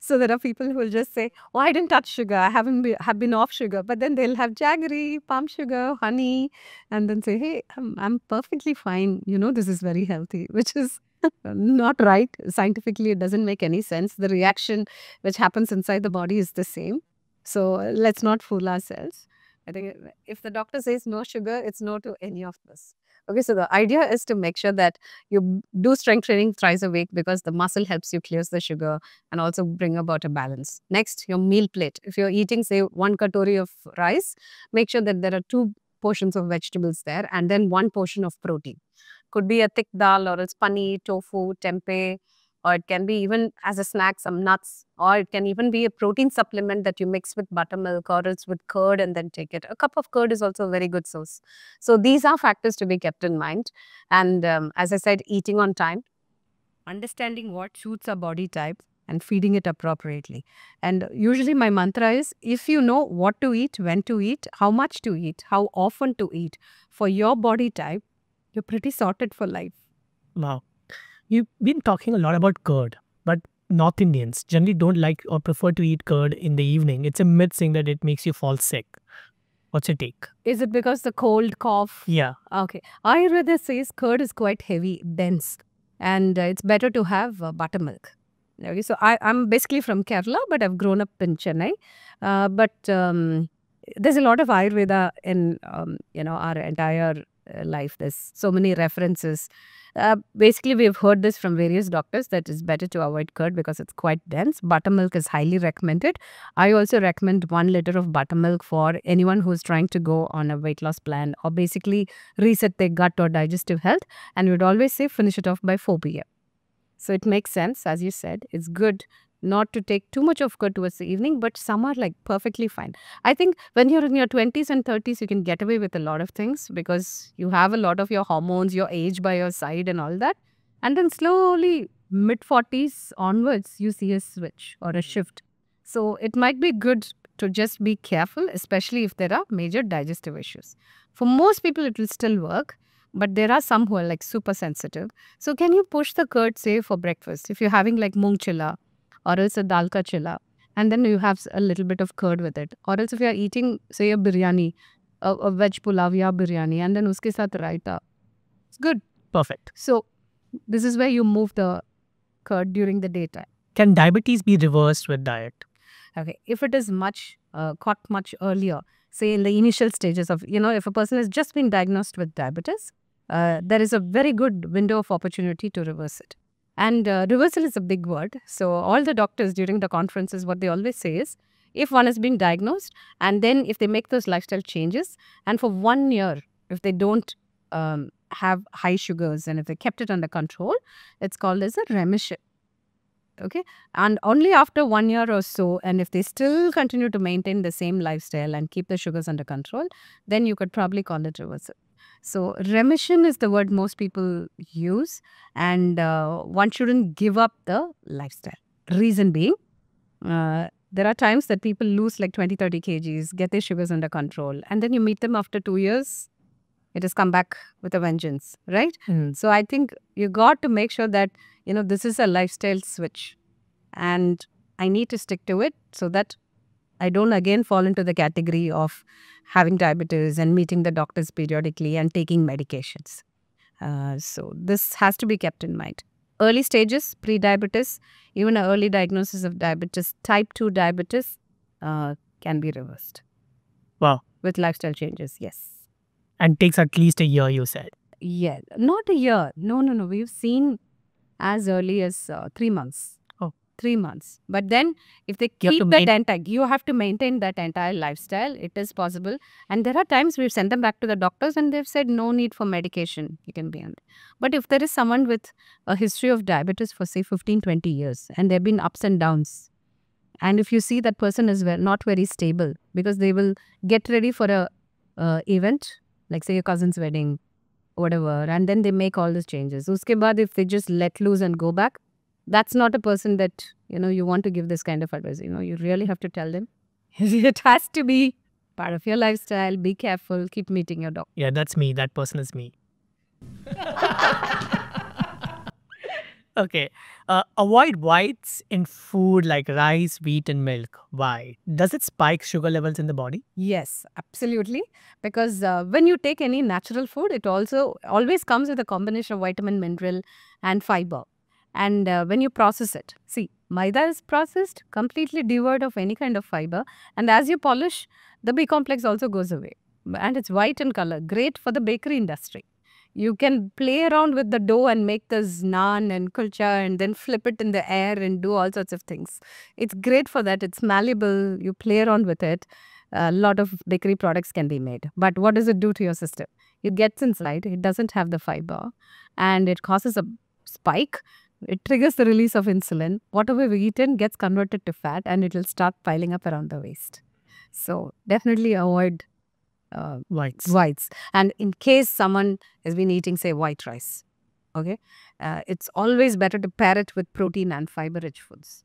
So there are people who will just say, "Oh, I didn't touch sugar. I have been off sugar." But then they'll have jaggery, palm sugar, honey, and then say, "Hey, I'm perfectly fine. This is very healthy," which is not right. Scientifically, it doesn't make any sense. The reaction which happens inside the body is the same. So let's not fool ourselves. I think if the doctor says no sugar, it's no to any of this. Okay, so the idea is to make sure that you do strength training thrice a week because the muscle helps you clears the sugar and also bring about a balance. Next, your meal plate. If you're eating, say, 1 katori of rice, make sure that there are 2 portions of vegetables there and then 1 portion of protein. Could be a thick dal or it's paneer, tofu, tempeh, or it can be even as a snack some nuts, or it can even be a protein supplement that you mix with buttermilk or else with curd and then take it. A cup of curd is also a very good source. So these are factors to be kept in mind. And as I said, eating on time, understanding what suits our body type and feeding it appropriately. And usually my mantra is, if you know what to eat, when to eat, how much to eat, how often to eat for your body type, you're pretty sorted for life. Wow. You've been talking a lot about curd, but North Indians generally don't like or prefer to eat curd in the evening. It's a myth saying that it makes you fall sick. What's your take? Is it because the cold, cough? Yeah. Okay. Ayurveda says curd is quite heavy, dense, and it's better to have buttermilk. Okay, so I'm basically from Kerala, but I've grown up in Chennai. But there's a lot of Ayurveda in our entire life. There's so many references. Basically, we've heard this from various doctors that it's better to avoid curd because it's quite dense. Buttermilk is highly recommended. I also recommend 1 liter of buttermilk for anyone who's trying to go on a weight loss plan or basically reset their gut or digestive health. And we'd always say finish it off by 4 p.m. So it makes sense, as you said. It's good not to take too much of curd towards the evening, but some are like perfectly fine. I think when you're in your 20s and 30s, you can get away with a lot of things because you have a lot of your hormones, your age by your side and all that. And then slowly, mid-40s onwards, you see a switch or a shift. So it might be good to just be careful, especially if there are major digestive issues. For most people, it will still work. But there are some who are like super sensitive. So can you push the curd, say, for breakfast? If you're having like moong chilla or else a dal ka chilla, and then you have a little bit of curd with it. Or else if you're eating, say, a biryani, a veg pulav ya biryani, and then uske saath raita. It's good. Perfect. So this is where you move the curd during the daytime. Can diabetes be reversed with diet? Okay. If it is caught much earlier, say in the initial stages of, if a person has just been diagnosed with diabetes, there is a very good window of opportunity to reverse it. And reversal is a big word. So all the doctors during the conferences, what they always say is, if one has been diagnosed and then if they make those lifestyle changes and for 1 year, if they don't have high sugars and if they kept it under control, it's called as a remission. Okay. And only after 1 year or so, and if they still continue to maintain the same lifestyle and keep the sugars under control, then you could probably call it reversal. So remission is the word most people use, and one shouldn't give up the lifestyle. Reason being, there are times that people lose like 20-30 kgs, get their sugars under control, and then you meet them after 2 years, it has come back with a vengeance, right? So I think you got to make sure that, this is a lifestyle switch and I need to stick to it so that I don't again fall into the category of having diabetes and meeting the doctors periodically and taking medications. So this has to be kept in mind. Early stages, pre-diabetes, even an early diagnosis of diabetes, type 2 diabetes can be reversed. Wow. With lifestyle changes, yes. And takes at least a year, you said. Yeah, not a year. No. We've seen as early as 3 months. 3 months. But then if they keep you have to maintain that entire lifestyle. It is possible. And there are times we've sent them back to the doctors and they've said no need for medication. You can be on it. But if there is someone with a history of diabetes for say 15-20 years and there have been ups and downs, and if you see that person is not very stable because they will get ready for a event, like say your cousin's wedding, whatever, and then they make all these changes. Uske baad, if they just let loose and go back, that's not a person that, you want to give this kind of advice. You really have to tell them. It has to be part of your lifestyle. Be careful. Keep meeting your doctor. Yeah, that's me. That person is me. Okay. Avoid whites in food like rice, wheat and milk. Why? Does it spike sugar levels in the body? Yes, absolutely. Because when you take any natural food, it also always comes with a combination of vitamin, mineral and fiber. And when you process it, see, Maida is processed, completely devoid of any kind of fiber. And as you polish, the B complex also goes away. And it's white in color, great for the bakery industry. You can play around with the dough and make this naan and kulcha and then flip it in the air and do all sorts of things. It's great for that. It's malleable. You play around with it. A lot of bakery products can be made. But what does it do to your system? It gets inside. It doesn't have the fiber. And it causes a spike. It triggers the release of insulin. Whatever we've eaten gets converted to fat and it will start piling up around the waist. So definitely avoid whites. And in case someone has been eating, say, white rice, okay, it's always better to pair it with protein and fiber-rich foods.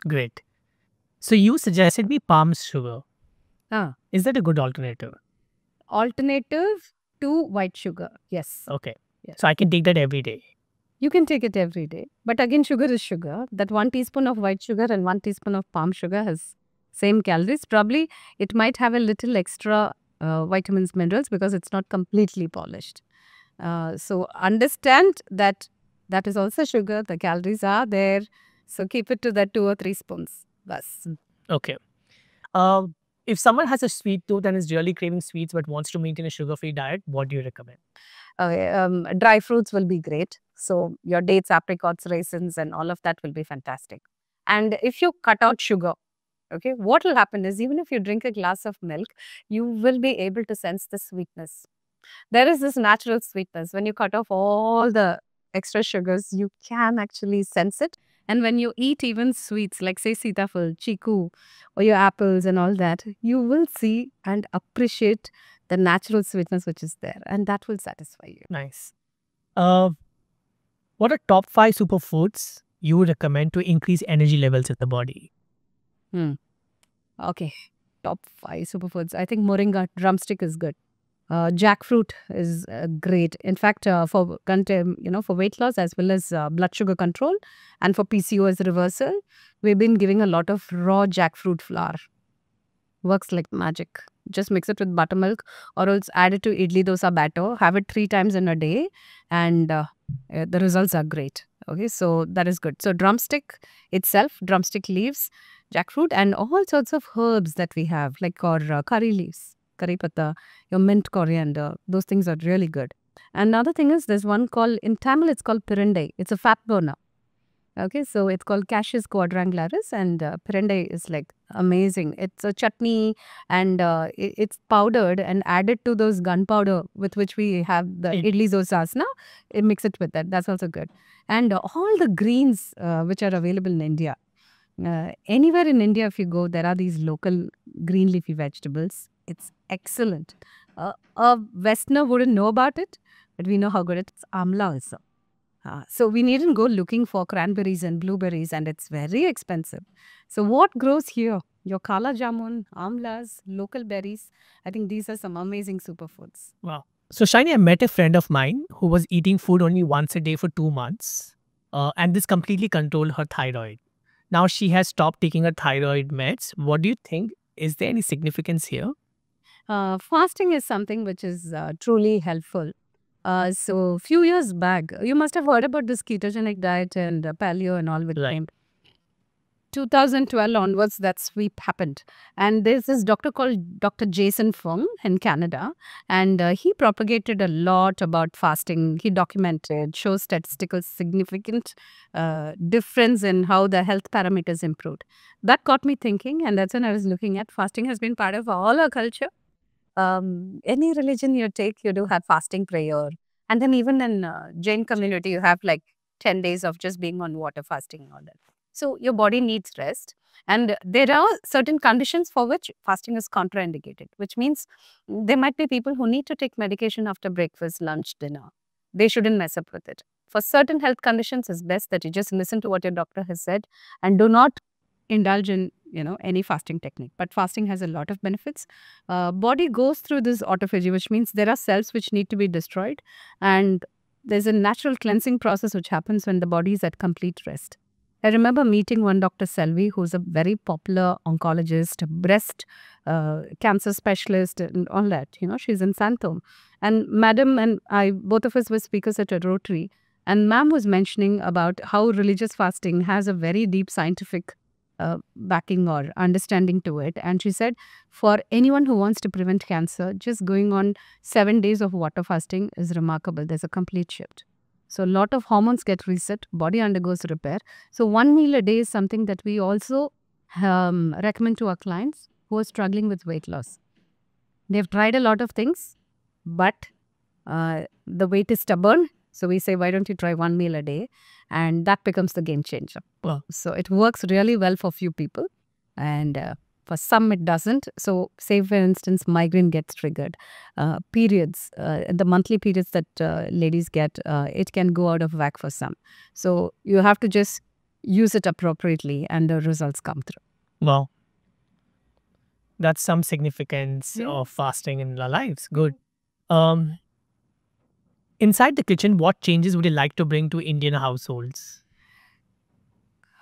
Great. So you suggested me palm sugar. Ah, Is that a good alternative? alternative to white sugar, yes. Okay. Yes. So I can take that every day. You can take it every day. But again, sugar is sugar. That 1 teaspoon of white sugar and 1 teaspoon of palm sugar has same calories. Probably it might have a little extra vitamins, minerals because it's not completely polished. So understand that that is also sugar. The calories are there. So keep it to that 2 or 3 spoons. Bas. Okay. If someone has a sweet tooth and is really craving sweets but wants to maintain a sugar-free diet, what do you recommend? Dry fruits will be great. So your dates, apricots, raisins and all of that will be fantastic. And if you cut out sugar, okay, what will happen is even if you drink a glass of milk, you will be able to sense the sweetness. There is this natural sweetness. When you cut off all the extra sugars, you can actually sense it. And when you eat even sweets like say sitafal, chiku, or your apples and all that, you will see and appreciate the natural sweetness which is there. And that will satisfy you. Nice. What are top 5 superfoods you would recommend to increase energy levels in the body? Okay, top 5 superfoods. I think moringa drumstick is good. Jackfruit is great. In fact, for for weight loss as well as blood sugar control and for PCOS reversal, we've been giving a lot of raw jackfruit flour. Works like magic. Just mix it with buttermilk or else add it to idli dosa batter. Have it 3 times in a day and the results are great. Okay, so that is good. So drumstick itself, drumstick leaves, jackfruit and all sorts of herbs that we have like or curry leaves, curry patta, your mint coriander. Those things are really good. Another thing is there's one called, in Tamil it's called pirindai. It's a fat burner. Okay, so it's called Cassis quadrangularis and pirindai is like amazing. It's a chutney and it's powdered and added to those gunpowder with which we have the idli dosas now. Mix it with that. That's also good. And all the greens which are available in India. Anywhere in India if you go, there are these local green leafy vegetables. It's excellent. A Westerner wouldn't know about it, but we know how good it is. Amla also. So we needn't go looking for cranberries and blueberries and it's very expensive. So what grows here? Your kala jamun, amlas, local berries. I think these are some amazing superfoods. Wow. So Shiny, I met a friend of mine who was eating food only once a day for 2 months. And this completely controlled her thyroid. Now she has stopped taking her thyroid meds. What do you think? Is there any significance here? Fasting is something which is truly helpful. So few years back, you must have heard about this ketogenic diet and paleo and all with Right. 2012 onwards, that sweep happened. And there's this doctor called Dr. Jason Fung in Canada. And he propagated a lot about fasting. He documented, shows statistical significant difference in how the health parameters improved. That got me thinking. And that's when I was looking at fasting has been part of all our culture. Any religion you take, you do have fasting prayer. And then even in Jain community, you have like 10 days of just being on water fasting and all that. So your body needs rest. And there are certain conditions for which fasting is contraindicated, which means there might be people who need to take medication after breakfast, lunch, dinner. They shouldn't mess up with it. For certain health conditions, it's best that you just listen to what your doctor has said and do not indulge in any fasting technique. But fasting has a lot of benefits. Body goes through this autophagy, which means there are cells which need to be destroyed. And there's a natural cleansing process which happens when the body is at complete rest. I remember meeting one Dr. Selvi, who's a very popular oncologist, breast cancer specialist and all that. She's in Santom. And Madam and I, both of us were speakers at a Rotary. And ma'am was mentioning about how religious fasting has a very deep scientific backing or understanding to it. And she said, for anyone who wants to prevent cancer, just going on 7 days of water fasting is remarkable. There's a complete shift. So a lot of hormones get reset, body undergoes repair. So 1 meal a day is something that we also recommend to our clients who are struggling with weight loss. They've tried a lot of things, but the weight is stubborn. So we say, why don't you try 1 meal a day? And that becomes the game changer. Wow. So it works really well for few people. And for some, it doesn't. So say, for instance, migraine gets triggered. Periods, the monthly periods that ladies get, it can go out of whack for some. So you have to just use it appropriately and the results come through. Wow. That's some significance Yeah. of fasting in our lives. Good. Inside the kitchen, what changes would you like to bring to Indian households?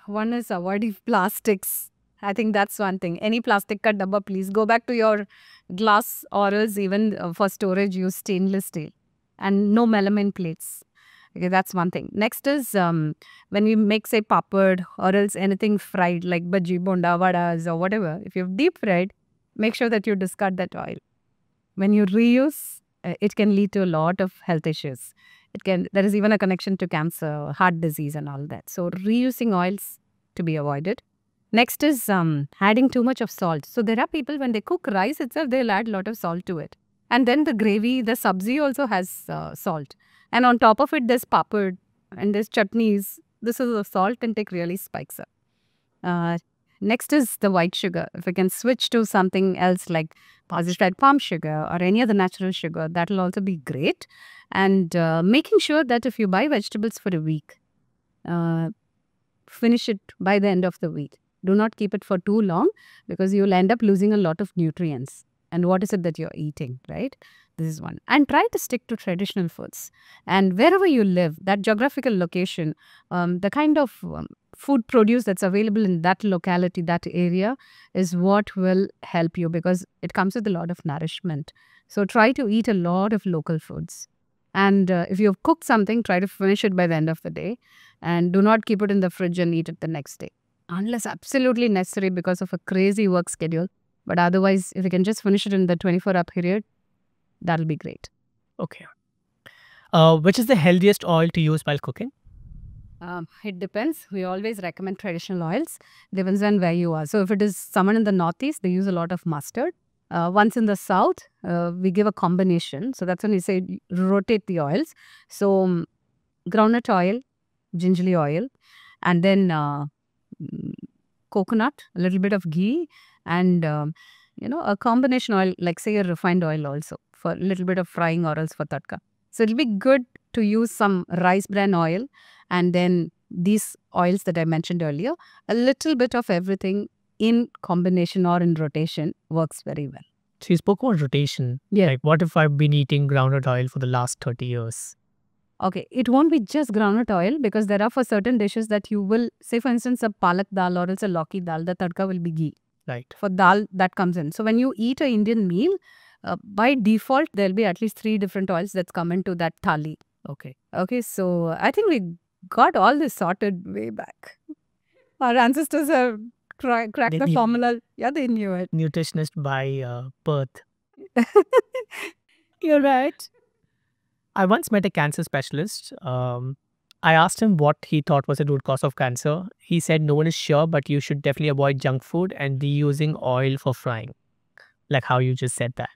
One is avoiding plastics. I think that's one thing. Any plastic ka dabba, please go back to your glass, or else even for storage, use stainless steel. And no melamine plates. Okay, that's one thing. Next is when we make, say, papad or else anything fried like bhaji, bonda, vadas or whatever. If you've deep fried, make sure that you discard that oil. When you reuse, it can lead to a lot of health issues. There is even a connection to cancer, heart disease and all that. So reusing oils to be avoided. Next is adding too much of salt. So there are people, when they cook rice itself, they'll add a lot of salt to it. And then the gravy, the sabzi also has salt. And on top of it, there's papad and there's chutneys. This is the salt intake really spikes up. Next is the white sugar. If we can switch to something else like pasteurized palm sugar or any other natural sugar, that will also be great. And making sure that if you buy vegetables for a week, finish it by the end of the week. Do not keep it for too long because you'll end up losing a lot of nutrients. And what is it that you're eating, right? This is one. And try to stick to traditional foods. And wherever you live, that geographical location, the kind of food produce that's available in that locality, that area is what will help you because it comes with a lot of nourishment. So try to eat a lot of local foods. And if you've cooked something, try to finish it by the end of the day. And do not keep it in the fridge and eat it the next day. Unless absolutely necessary because of a crazy work schedule. But otherwise, if you can just finish it in the 24-hour period, that'll be great. Okay. Which is the healthiest oil to use while cooking? It depends. We always recommend traditional oils. Depends on where you are. So if it is someone in the northeast, they use a lot of mustard. Once in the south, we give a combination. So that's when we say rotate the oils. So groundnut oil, gingerly oil, and then coconut, a little bit of ghee, and a combination oil, like say a refined oil also for a little bit of frying or else for tadka. So it'll be good to use some rice bran oil and then these oils that I mentioned earlier. A little bit of everything in combination or in rotation works very well. So you spoke about rotation. Yeah. Like what if I've been eating groundnut oil for the last 30 years? Okay, it won't be just groundnut oil because there are for certain dishes that you will, say for instance, a palak dal or else a lauki dal, the tadka will be ghee. Right. For dal, that comes in. So when you eat an Indian meal, by default, there'll be at least 3 different oils that's come into that thali. Okay. Okay, so I think we got all this sorted way back. Our ancestors have cracked the knew. formula. Yeah, they knew it. Nutritionist by birth. You're right. I once met a cancer specialist. I asked him what he thought was the root cause of cancer. He said no one is sure, but you should definitely avoid junk food and reusing oil for frying. Like how you just said that.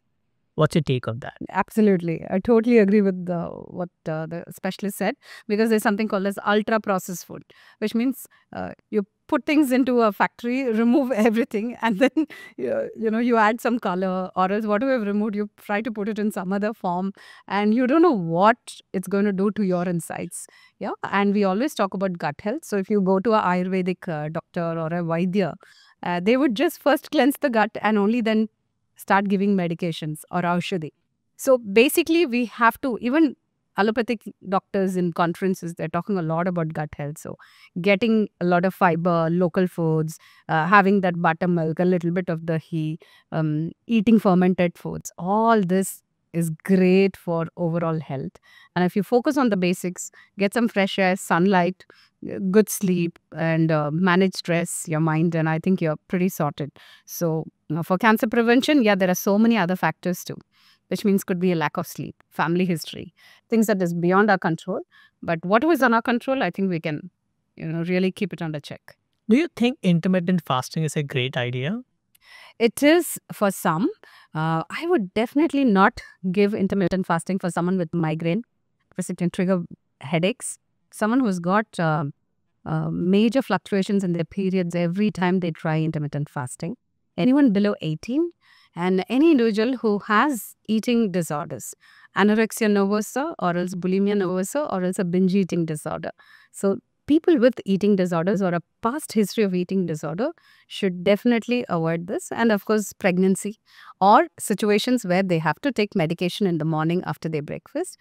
What's your take on that? Absolutely. I totally agree with what the specialist said because there's something called as ultra processed food, which means you put things into a factory, remove everything, and then you add some color or else whatever you've removed, you try to put it in some other form and you don't know what it's going to do to your insides. Yeah. And we always talk about gut health. So if you go to a Ayurvedic doctor or a Vaidya, they would just first cleanse the gut and only then start giving medications or aushadhi. So basically we have to, even allopathic doctors in conferences, they're talking a lot about gut health. So getting a lot of fiber, local foods, having that buttermilk, a little bit of dahi, eating fermented foods, all this is great for overall health. And if you focus on the basics, get some fresh air, sunlight, good sleep, and manage stress, your mind, and I think you're pretty sorted. So for cancer prevention, yeah, there are so many other factors too, which means could be a lack of sleep, family history, things that is beyond our control. But whatever is on our control, I think we can, really keep it under check. Do you think intermittent fasting is a great idea? It is for some. I would definitely not give intermittent fasting for someone with migraine because it can trigger headaches. Someone who's got major fluctuations in their periods every time they try intermittent fasting. Anyone below 18 and any individual who has eating disorders, anorexia nervosa or else bulimia nervosa or else a binge eating disorder. So people with eating disorders or a past history of eating disorder should definitely avoid this. And of course, pregnancy or situations where they have to take medication in the morning after their breakfast,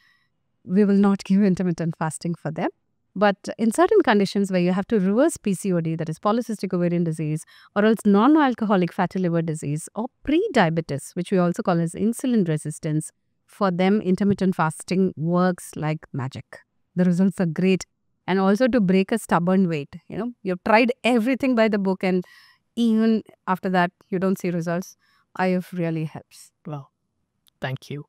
we will not give intermittent fasting for them. But in certain conditions where you have to reverse PCOD, that is polycystic ovarian disease, or else non-alcoholic fatty liver disease, or pre-diabetes, which we also call as insulin resistance, for them intermittent fasting works like magic. The results are great. And also to break a stubborn weight. You've tried everything by the book and even after that you don't see results. IF really helps. Wow. Thank you.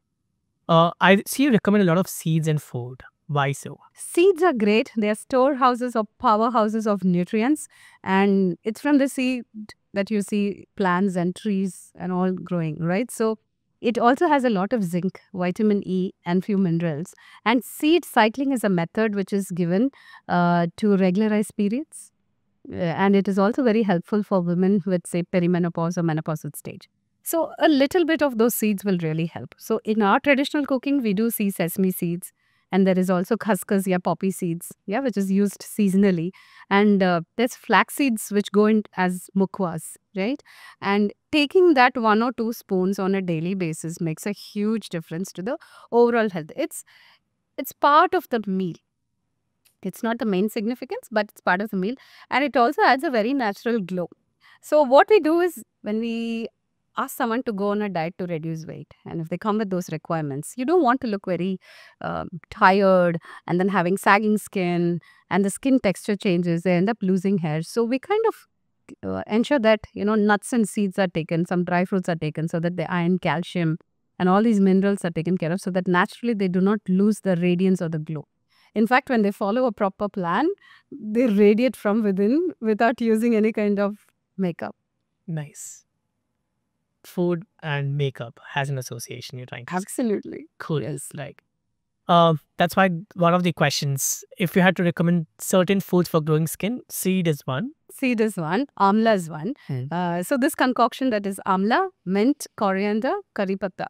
I see you recommend a lot of seeds and food. Why so? Seeds are great. They are storehouses or powerhouses of nutrients. And it's from the seed that you see plants and trees and all growing, right? So it also has a lot of zinc, vitamin E, and few minerals. And seed cycling is a method which is given to regularize periods. And it is also very helpful for women with, say, perimenopause or menopausal stage. So a little bit of those seeds will really help. So in our traditional cooking, we do see sesame seeds. And there is also khaskhas, poppy seeds, which is used seasonally. And there's flax seeds which go in as mukwas, right? And taking that 1 or 2 spoons on a daily basis makes a huge difference to the overall health. It's part of the meal. It's not the main significance, but it's part of the meal. And it also adds a very natural glow. So what we do is when we ask someone to go on a diet to reduce weight, and if they come with those requirements, you don't want to look very tired and then having sagging skin and the skin texture changes, they end up losing hair. So we kind of ensure that nuts and seeds are taken, some dry fruits are taken, so that the iron, calcium and all these minerals are taken care of, so that naturally they do not lose the radiance or the glow. In fact, when they follow a proper plan, they radiate from within without using any kind of makeup. Nice. Food and makeup has an association, you're trying to say. Absolutely. Cool. Yes. That's why one of the questions, if you had to recommend certain foods for glowing skin, seed is one. Seed is one. Amla is one. So this concoction, that is amla, mint, coriander, curry patta.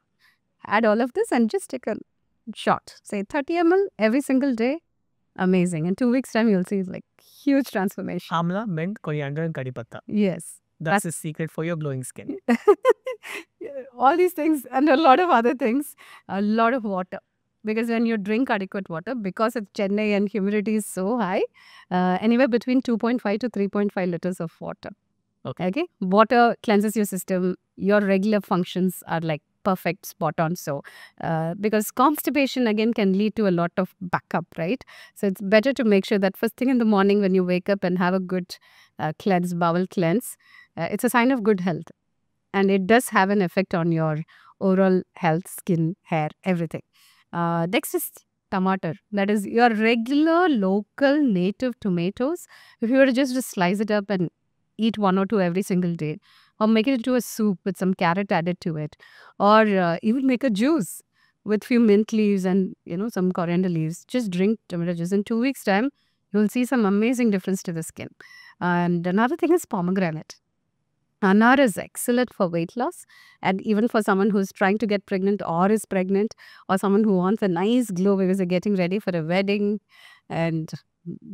Add all of this and just take a shot. Say 30 ml every single day. Amazing. In 2 weeks time, you'll see like huge transformation. Amla, mint, coriander and curry patta. Yes. That's the secret for your glowing skin. All these things and a lot of other things. A lot of water. Because when you drink adequate water, because it's Chennai and humidity is so high, anywhere between 2.5 to 3.5 liters of water. Okay. Water cleanses your system. Your regular functions are like perfect, spot on. So, because constipation again can lead to a lot of backup, right? So it's better to make sure that first thing in the morning when you wake up and have a good cleanse, bowel cleanse, it's a sign of good health. And it does have an effect on your overall health, skin, hair, everything. Next is tomato. That is your regular, local, native tomatoes. If you were to just slice it up and eat 1 or 2 every single day, or make it into a soup with some carrot added to it, or even make a juice with few mint leaves and some coriander leaves. Just drink tomato juice. In 2 weeks time, you'll see some amazing difference to the skin. And another thing is pomegranate. Anar is excellent for weight loss, and even for someone who's trying to get pregnant or is pregnant, or someone who wants a nice glow because they're getting ready for a wedding, and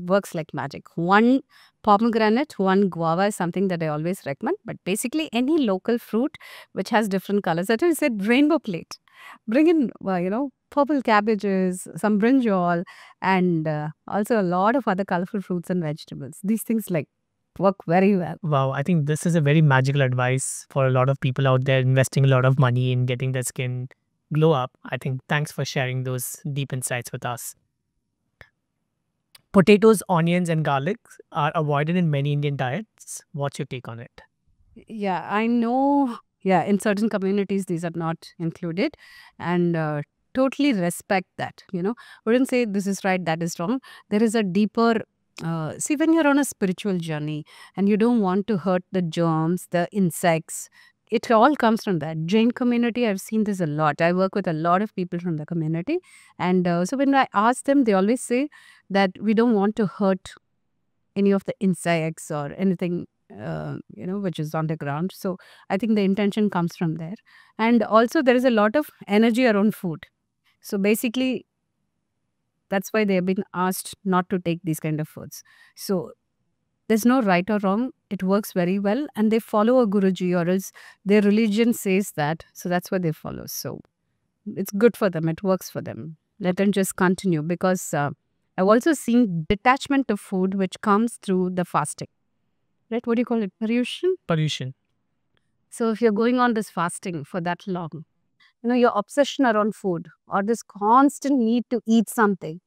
works like magic. 1 pomegranate, 1 guava is something that I always recommend. But basically any local fruit which has different colors. That is, said rainbow plate. Bring in, purple cabbages, some brinjal, and also a lot of other colorful fruits and vegetables. These things work very well. Wow, I think this is a very magical advice for a lot of people out there investing a lot of money in getting their skin glow up. I think thanks for sharing those deep insights with us. Potatoes, onions, and garlic are avoided in many Indian diets. What's your take on it? Yeah, I know. Yeah, in certain communities, these are not included, and totally respect that. Wouldn't say this is right, that is wrong. There is a deeper. See, when you're on a spiritual journey and you don't want to hurt the germs, the insects, it all comes from that. Jain community, I've seen this a lot. I work with a lot of people from the community, and so when I ask them, they always say that we don't want to hurt any of the insects or anything which is on the ground. So I think the intention comes from there. And also there is a lot of energy around food. So basically that's why they have been asked not to take these kind of foods. So there's no right or wrong. It works very well, and they follow a Guruji, or else their religion says that. So that's what they follow. So it's good for them. It works for them. Let them just continue, because I've also seen detachment of food which comes through the fasting. Right? What do you call it? Paryushan? Pollution. So if you're going on this fasting for that long, your obsession around food or this constant need to eat something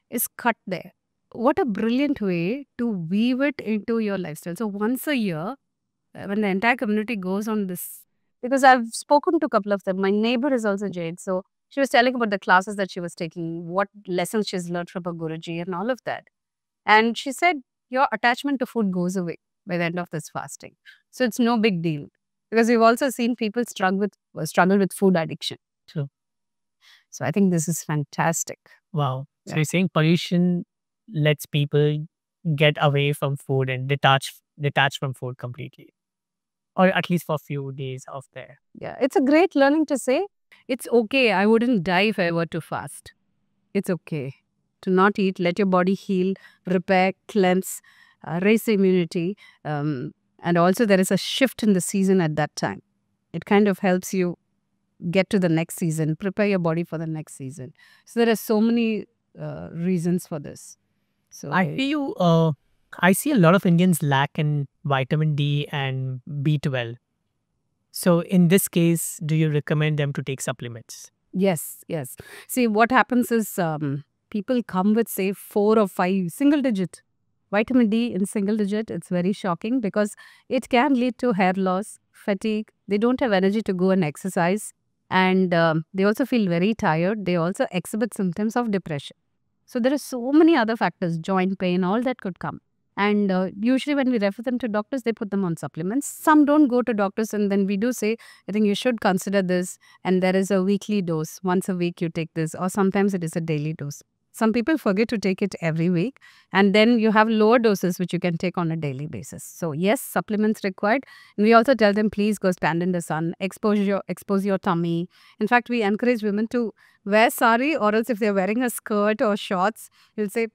is cut there. What a brilliant way to weave it into your lifestyle. So once a year, when the entire community goes on this, because I've spoken to a couple of them. My neighbor is also Jain. So she was telling about the classes that she was taking, what lessons she's learned from her Guruji and all of that. And she said, your attachment to food goes away by the end of this fasting. So it's no big deal. Because we've also seen people struggle with food addiction. True. So I think this is fantastic. Wow. So Yeah. you're saying pollution lets people get away from food and detach from food completely, or at least for a few days of there. Yeah. It's a great learning to say, it's okay. I wouldn't die if I were to fast. It's okay to not eat. Let your body heal, repair, cleanse, raise the immunity. And also there is a shift in the season at that time. It kind of helps you get to the next season, prepare your body for the next season. So there are so many reasons for this. So I see a lot of Indians lack in vitamin D and B12. So in this case, do you recommend them to take supplements? yes. See, what happens is people come with, say, 4 or 5 single digit. Vitamin D in single digit, it's very shocking because it can lead to hair loss, fatigue. They don't have energy to go and exercise. And they also feel very tired. They also exhibit symptoms of depression. So there are so many other factors, joint pain, all that could come. And usually when we refer them to doctors, they put them on supplements. Some don't go to doctors, and then we do say, I think you should consider this. And there is a weekly dose. Once a week you take this, or sometimes it is a daily dose. Some people forget to take it every week, and then you have lower doses which you can take on a daily basis. So yes, supplements required. And we also tell them, please go stand in the sun, expose your tummy. In fact, we encourage women to wear sari, or else if they're wearing a skirt or shorts, we'll say,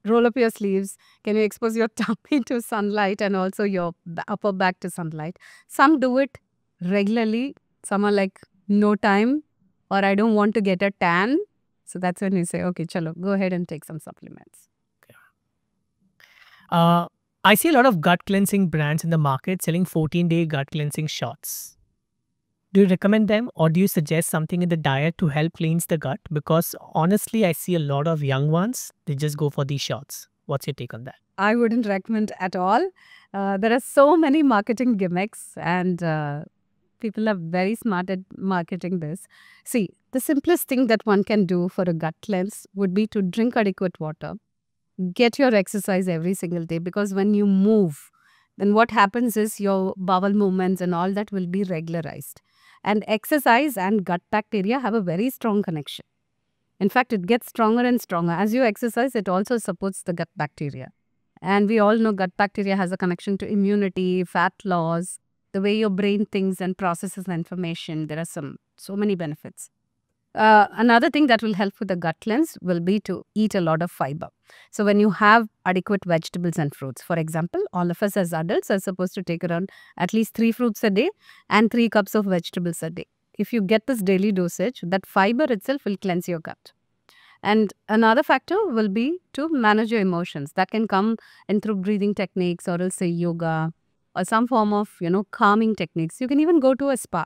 roll up your sleeves. Can you expose your tummy to sunlight and also your upper back to sunlight? Some do it regularly. Some are like, no time, or I don't want to get a tan. So that's when we say, okay, chalo, go ahead and take some supplements. I see a lot of gut cleansing brands in the market selling 14-day gut cleansing shots. Do you recommend them, or do you suggest something in the diet to help cleanse the gut? Because honestly, I see a lot of young ones, they just go for these shots. What's your take on that? I wouldn't recommend at all. There are so many marketing gimmicks, and people are very smart at marketing this. See, the simplest thing that one can do for a gut cleanse would be to drink adequate water, get your exercise every single day, because when you move, then what happens is your bowel movements and all that will be regularized. And exercise and gut bacteria have a very strong connection. In fact, it gets stronger and stronger. As you exercise, it also supports the gut bacteria. And we all know gut bacteria has a connection to immunity, fat loss, the way your brain thinks and processes information. There are so many benefits. Another thing that will help with the gut cleanse will be to eat a lot of fiber. So when you have adequate vegetables and fruits, for example, all of us as adults are supposed to take around at least 3 fruits a day and 3 cups of vegetables a day. If you get this daily dosage, that fiber itself will cleanse your gut. And another factor will be to manage your emotions. That can come in through breathing techniques, or else say yoga, or some form of, calming techniques. You can even go to a spa.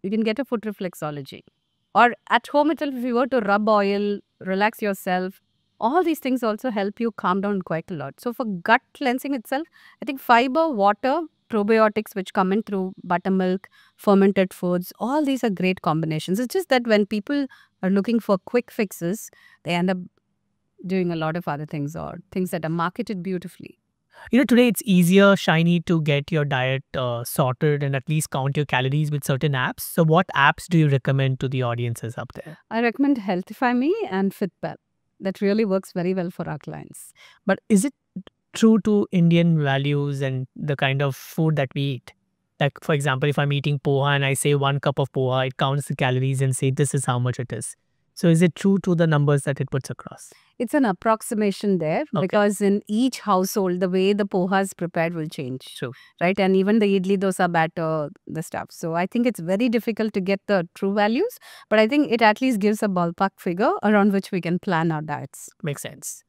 You can get a foot reflexology. Or at home itself, if you were to rub oil, relax yourself, all these things also help you calm down quite a lot. So for gut cleansing itself, I think fiber, water, probiotics which come in through buttermilk, fermented foods, all these are great combinations. It's just that when people are looking for quick fixes, they end up doing a lot of other things or things that are marketed beautifully. Today it's easier, Shiny, to get your diet sorted and at least count your calories with certain apps. So, what apps do you recommend to the audiences up there? I recommend Healthify Me and Fitbel. That really works very well for our clients. But is it true to Indian values and the kind of food that we eat? Like, for example, if I'm eating poha and I say 1 cup of poha, it counts the calories and say this is how much it is. So, is it true to the numbers that it puts across? It's an approximation there Okay. because in each household, the way the poha is prepared will change. True. Right? And even the idli dosa batter, the stuff. So I think it's very difficult to get the true values, but I think it at least gives a ballpark figure around which we can plan our diets. Makes sense.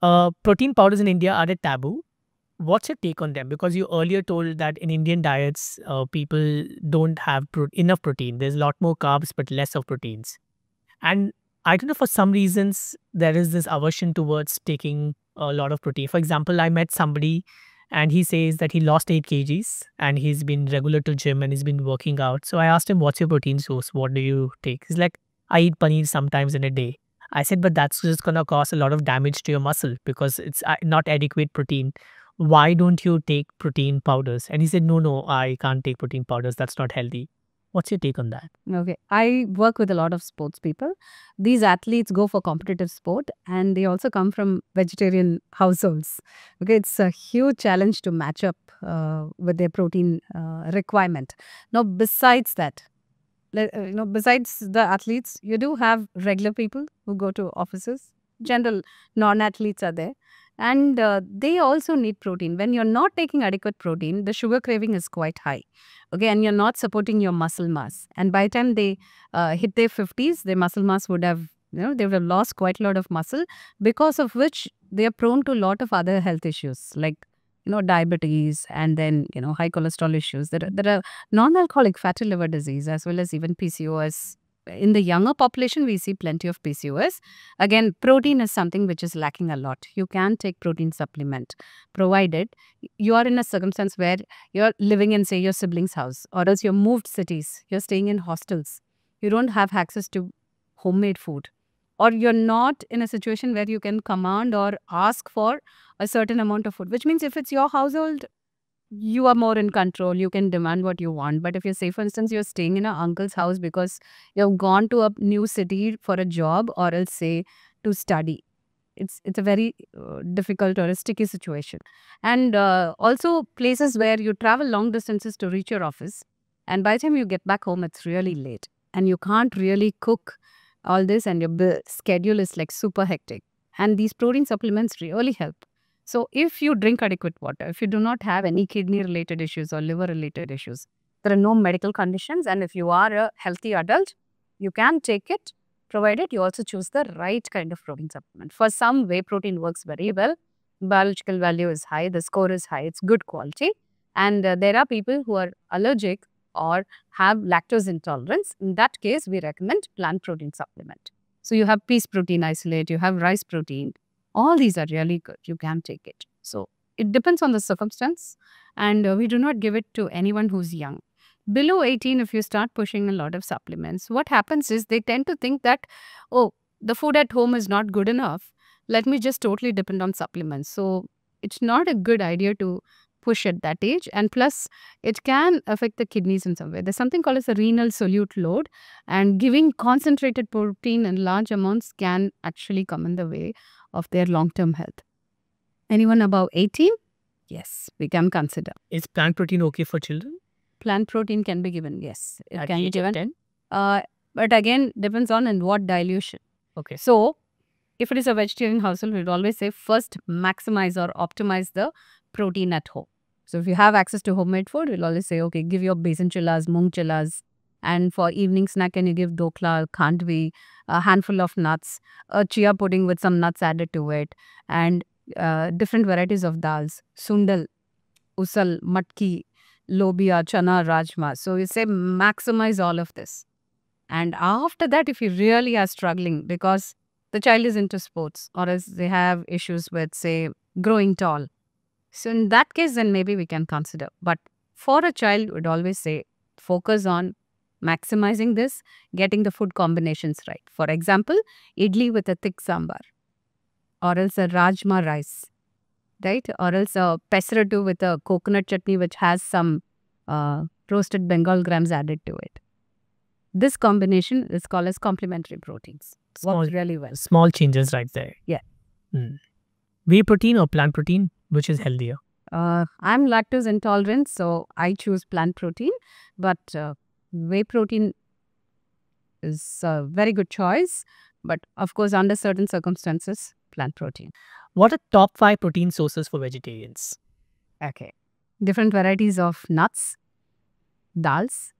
Protein powders in India are a taboo. What's your take on them? Because you earlier told that in Indian diets, people don't have enough protein. There's a lot more carbs, but less of proteins. And I don't know, for some reasons, there is this aversion towards taking a lot of protein. For example, I met somebody and he says that he lost 8 kgs and he's been regular to gym and he's been working out. So I asked him, what's your protein source? What do you take? He's like, I eat paneer sometimes in a day. I said, but that's just going to cause a lot of damage to your muscle because it's not adequate protein. Why don't you take protein powders? And he said, no, I can't take protein powders. That's not healthy. What's your take on that? Okay. I work with a lot of sports people. These athletes go for competitive sport and they also come from vegetarian households. Okay. It's a huge challenge to match up with their protein requirement. Now, besides that, besides the athletes, you do have regular people who go to offices. General non-athletes are there. And they also need protein. When you're not taking adequate protein, the sugar craving is quite high. Okay, and you're not supporting your muscle mass. And by the time they hit their 50s, their muscle mass would have, they would have lost quite a lot of muscle, because of which they are prone to a lot of other health issues like, diabetes and then, high cholesterol issues. There are non-alcoholic fatty liver disease as well as even PCOS. In the younger population, we see plenty of PCOS. Again, protein is something which is lacking a lot. You can take protein supplement, provided you are in a circumstance where you're living in, say, your sibling's house, or else you're moved cities, you're staying in hostels. You don't have access to homemade food, or you're not in a situation where you can command or ask for a certain amount of food, which means if it's your household, you are more in control. You can demand what you want. But if you say, for instance, you're staying in an uncle's house because you've gone to a new city for a job or else say to study, it's a very difficult or a sticky situation. And also places where you travel long distances to reach your office, and by the time you get back home, it's really late and you can't really cook all this, and your schedule is like super hectic. And these protein supplements really help. So if you drink adequate water, if you do not have any kidney related issues or liver related issues, there are no medical conditions, and if you are a healthy adult, you can take it, provided you also choose the right kind of protein supplement. For some, whey protein works very well. Biological value is high, the score is high, it's good quality. And there are people who are allergic or have lactose intolerance. In that case, we recommend plant protein supplement. So you have peas protein isolate, you have rice protein. All these are really good. You can take it. So it depends on the circumstance, and we do not give it to anyone who's young. Below 18, if you start pushing a lot of supplements, what happens is they tend to think that, oh, the food at home is not good enough. Let me just totally depend on supplements. So it's not a good idea to push at that age. And plus, it can affect the kidneys in some way. There's something called as a renal solute load, and giving concentrated protein in large amounts can actually come in the way of their long-term health. Anyone above 18? Yes, we can consider. Is plant protein okay for children? Plant protein can be given, yes. It At can be age of given. 10? But again, depends on in what dilution. Okay. So, if it is a vegetarian household, we'd always say first maximize or optimize the protein at home. So, if you have access to homemade food, we'll always say, okay, give your besan chillas, mung chillas. And for evening snack, can you give dokla, khandvi, a handful of nuts, a chia pudding with some nuts added to it, and different varieties of dals, sundal, usal, matki, lobia, chana, rajma. So you say maximize all of this. And after that, if you really are struggling because the child is into sports or else they have issues with, say, growing tall. So in that case, then maybe we can consider. But for a child, we'd always say focus on maximizing this, getting the food combinations right. For example, idli with a thick sambar or else a rajma rice, right? Or else a pesarattu with a coconut chutney which has some roasted Bengal grams added to it. This combination is called as complementary proteins. Works really well. Small changes right there. Yeah. Whey protein or plant protein, which is healthier? I'm lactose intolerant, so I choose plant protein. But whey protein is a very good choice. But of course, under certain circumstances, plant protein. What are top 5 protein sources for vegetarians? Okay. Different varieties of nuts, dals.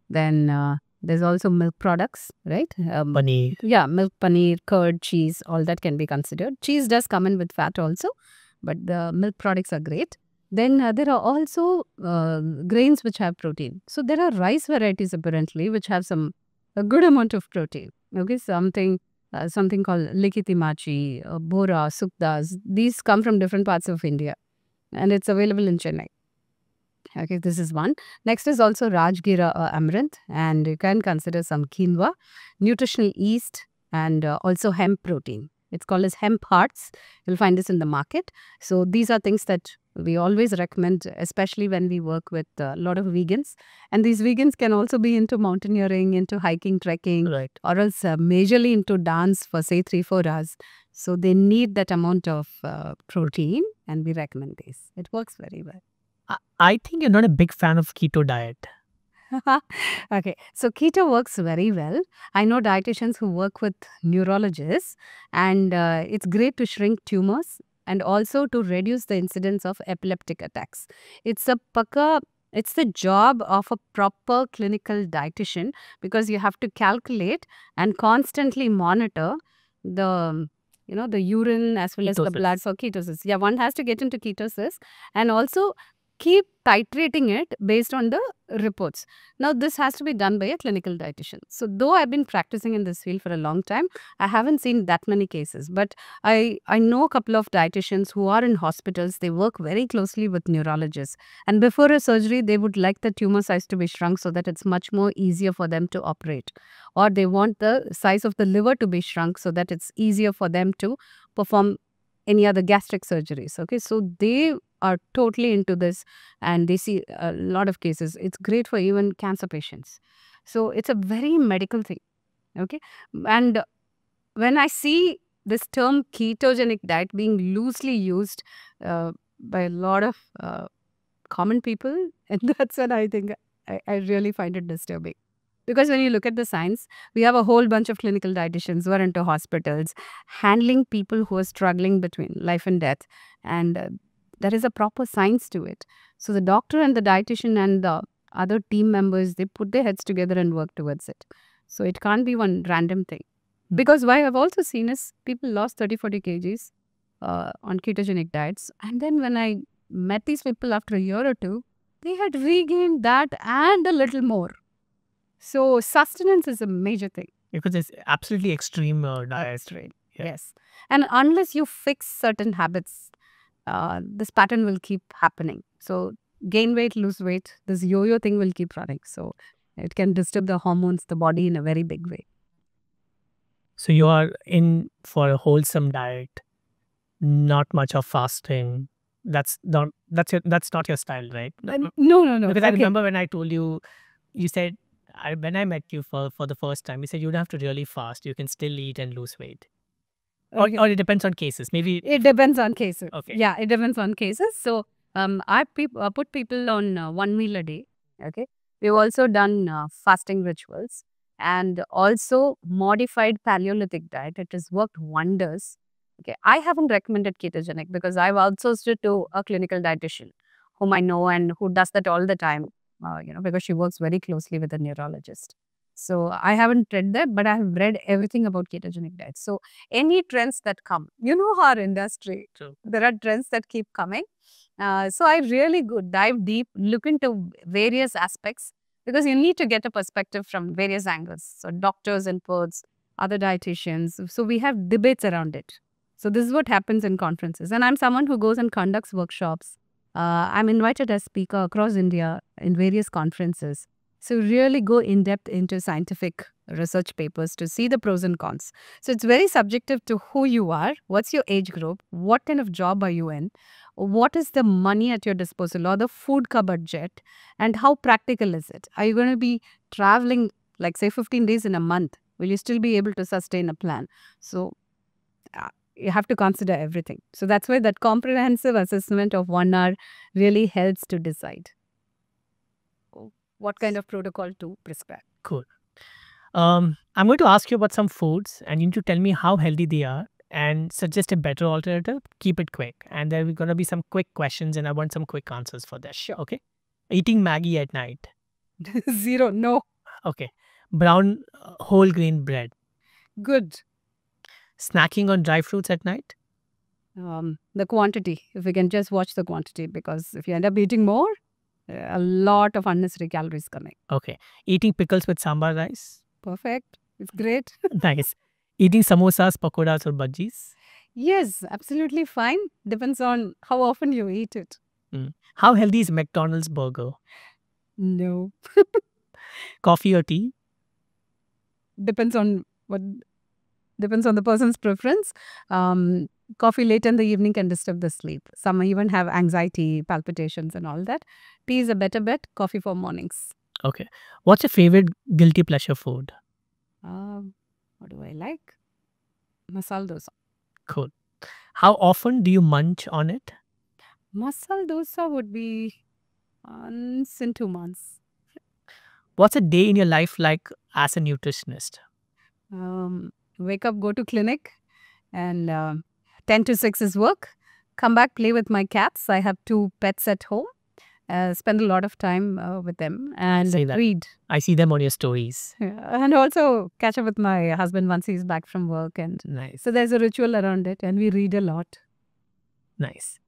Then there's also milk products, right? Paneer. Yeah, milk, paneer, curd, cheese, all that can be considered. Cheese does come in with fat also, but the milk products are great. Then there are also grains which have protein. So there are rice varieties apparently which have a good amount of protein. Okay, something called likiti machi, bora, sukdas. These come from different parts of India, and it's available in Chennai. Okay, this is one. Next is also Rajgira amaranth, and you can consider some quinoa, nutritional yeast, and also hemp protein. It's called as hemp hearts. You'll find this in the market. So these are things that we always recommend, especially when we work with a lot of vegans. And these vegans can also be into mountaineering, into hiking, trekking, Right. or else majorly into dance for say 3-4 hours. So they need that amount of protein, and we recommend this. It works very well. I think you're not a big fan of keto diet. Okay, so keto works very well. I know dietitians who work with neurologists, and it's great to shrink tumors and also to reduce the incidence of epileptic attacks. It's the job of a proper clinical dietitian because you have to calculate and constantly monitor the the urine as well as the blood for ketosis. Yeah, one has to get into ketosis and also keep titrating it based on the reports. Now, this has to be done by a clinical dietitian. So, though I've been practicing in this field for a long time, I haven't seen that many cases. But I know a couple of dietitians who are in hospitals. They work very closely with neurologists. And before a surgery, they would like the tumor size to be shrunk so that it's much more easier for them to operate. Or they want the size of the liver to be shrunk so that it's easier for them to perform any other gastric surgeries. Okay, so they are totally into this and they see a lot of cases. It's great for even cancer patients. So it's a very medical thing. Okay, and when I see this term ketogenic diet being loosely used by a lot of common people, and that's when I think I really find it disturbing. Because when you look at the science, we have a whole bunch of clinical dietitians who are into hospitals, handling people who are struggling between life and death. And there is a proper science to it. So the doctor and the dietitian and the other team members, they put their heads together and work towards it. So it can't be one random thing. Because what I've also seen is people lost 30-40 kgs on ketogenic diets. And then when I met these people after a year or two, they had regained that and a little more. So sustenance is a major thing. Because it's absolutely extreme diet. Right. Yeah. Yes. And unless you fix certain habits, this pattern will keep happening. So gain weight, lose weight, this yo-yo thing will keep running. So it can disturb the hormones, the body in a very big way. So you are in for a wholesome diet, not much of fasting. That's not your style, right? No. Because I remember when I told you, you said, when I met you for the first time, you said you don't have to really fast. You can still eat and lose weight. Okay. Or it depends on cases. Maybe it depends on cases. Okay. Yeah, it depends on cases. So I put people on 1 meal a day. Okay. We've also done fasting rituals and also modified Paleolithic diet. It has worked wonders. Okay. I haven't recommended ketogenic because I've outsourced it to a clinical dietitian whom I know and who does that all the time. Because she works very closely with a neurologist. So I haven't read that, but I have read everything about ketogenic diets. So any trends that come, our industry, True. There are trends that keep coming. So I really dive deep, look into various aspects, because you need to get a perspective from various angles. So doctors, inputs, other dietitians. So we have debates around it. So this is what happens in conferences. And I'm someone who goes and conducts workshops. I'm invited as speaker across India in various conferences. So really go in depth into scientific research papers to see the pros and cons. So it's very subjective to who you are, what's your age group, what kind of job are you in, what is the money at your disposal or the food budget, and how practical is it? Are you going to be traveling like say 15 days in a month? Will you still be able to sustain a plan? So you have to consider everything. So that's why that comprehensive assessment of 1 hour really helps to decide what kind of protocol to prescribe. Cool. I'm going to ask you about some foods and you need to tell me how healthy they are and suggest a better alternative. Keep it quick. And there are going to be some quick questions and I want some quick answers for that. Sure. Okay. Eating Maggie at night. 0, no. Okay. Brown whole grain bread. Good. Snacking on dry fruits at night. The quantity, if we can just watch the quantity, because if you end up eating more, a lot of unnecessary calories coming. Okay. Eating pickles with sambar rice. Perfect. It's great. Nice. Eating samosas, pakoras or bhajis. Yes, absolutely fine. Depends on how often you eat it. How healthy is McDonald's burger? No. Coffee or tea? Depends on the person's preference. Coffee late in the evening can disturb the sleep. Some even have anxiety, palpitations and all that. Tea is a better bet. Coffee for mornings. Okay. What's your favorite guilty pleasure food? What do I like? Masala dosa. Cool. How often do you munch on it? Masala dosa would be once in 2 months. What's a day in your life like as a nutritionist? Wake up, go to clinic, and 10 to 6 is work. Come back, play with my cats. I have 2 pets at home. Spend a lot of time with them and read. I see them on your stories. And also catch up with my husband once he's back from work. And nice. So there's a ritual around it and we read a lot. Nice.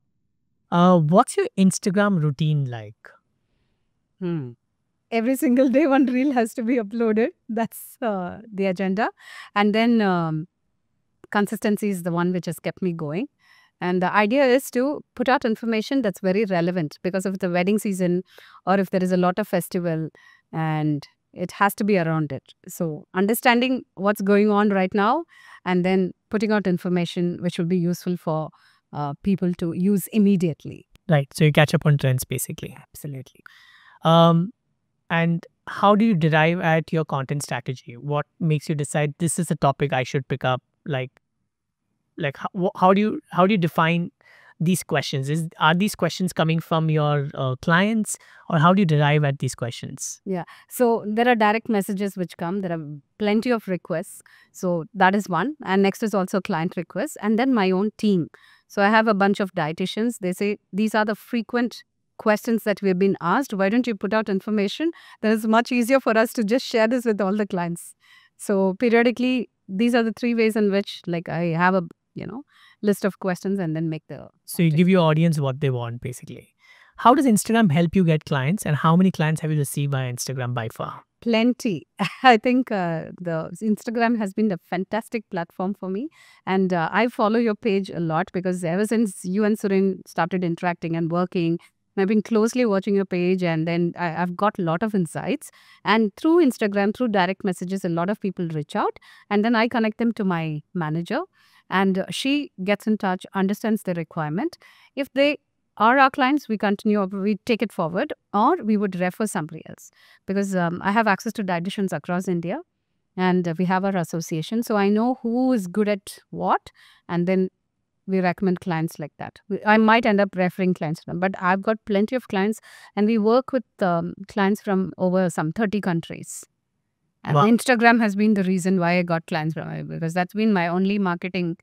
What's your Instagram routine like? Every single day one reel has to be uploaded. That's the agenda. And then consistency is the one which has kept me going. And the idea is to put out information that's very relevant because of the wedding season or if there is a lot of festival and it has to be around it. So understanding what's going on right now and then putting out information which will be useful for people to use immediately. Right. So you catch up on trends basically. Absolutely. And how do you derive at your content strategy? What makes you decide this is a topic I should pick up? Like how do you define these questions? Are these questions coming from your clients or how do you derive at these questions? Yeah. So there are direct messages which come. There are plenty of requests. So that is one. And next is also client requests and then my own team. So I have a bunch of dietitians. They say these are the frequent questions that we've been asked. Why don't you put out information? That is much easier for us to just share this with all the clients. So periodically, these are the 3 ways in which like I have a list of questions and then make the. So you give your audience what they want basically. How does Instagram help you get clients and how many clients have you received by Instagram by far? Plenty. I think the Instagram has been a fantastic platform for me. And I follow your page a lot because ever since you and Suren started interacting and working, I've been closely watching your page and then I've got a lot of insights. And through Instagram, through direct messages, a lot of people reach out and then I connect them to my manager and she gets in touch, understands the requirement. If they are our clients, we continue, we take it forward or we would refer somebody else because I have access to dietitians across India and we have our association. So I know who is good at what and then we recommend clients like that. I might end up referring clients to them, but I've got plenty of clients and we work with clients from over some 30 countries. And wow. Instagram has been the reason why I got clients from it because that's been my only marketing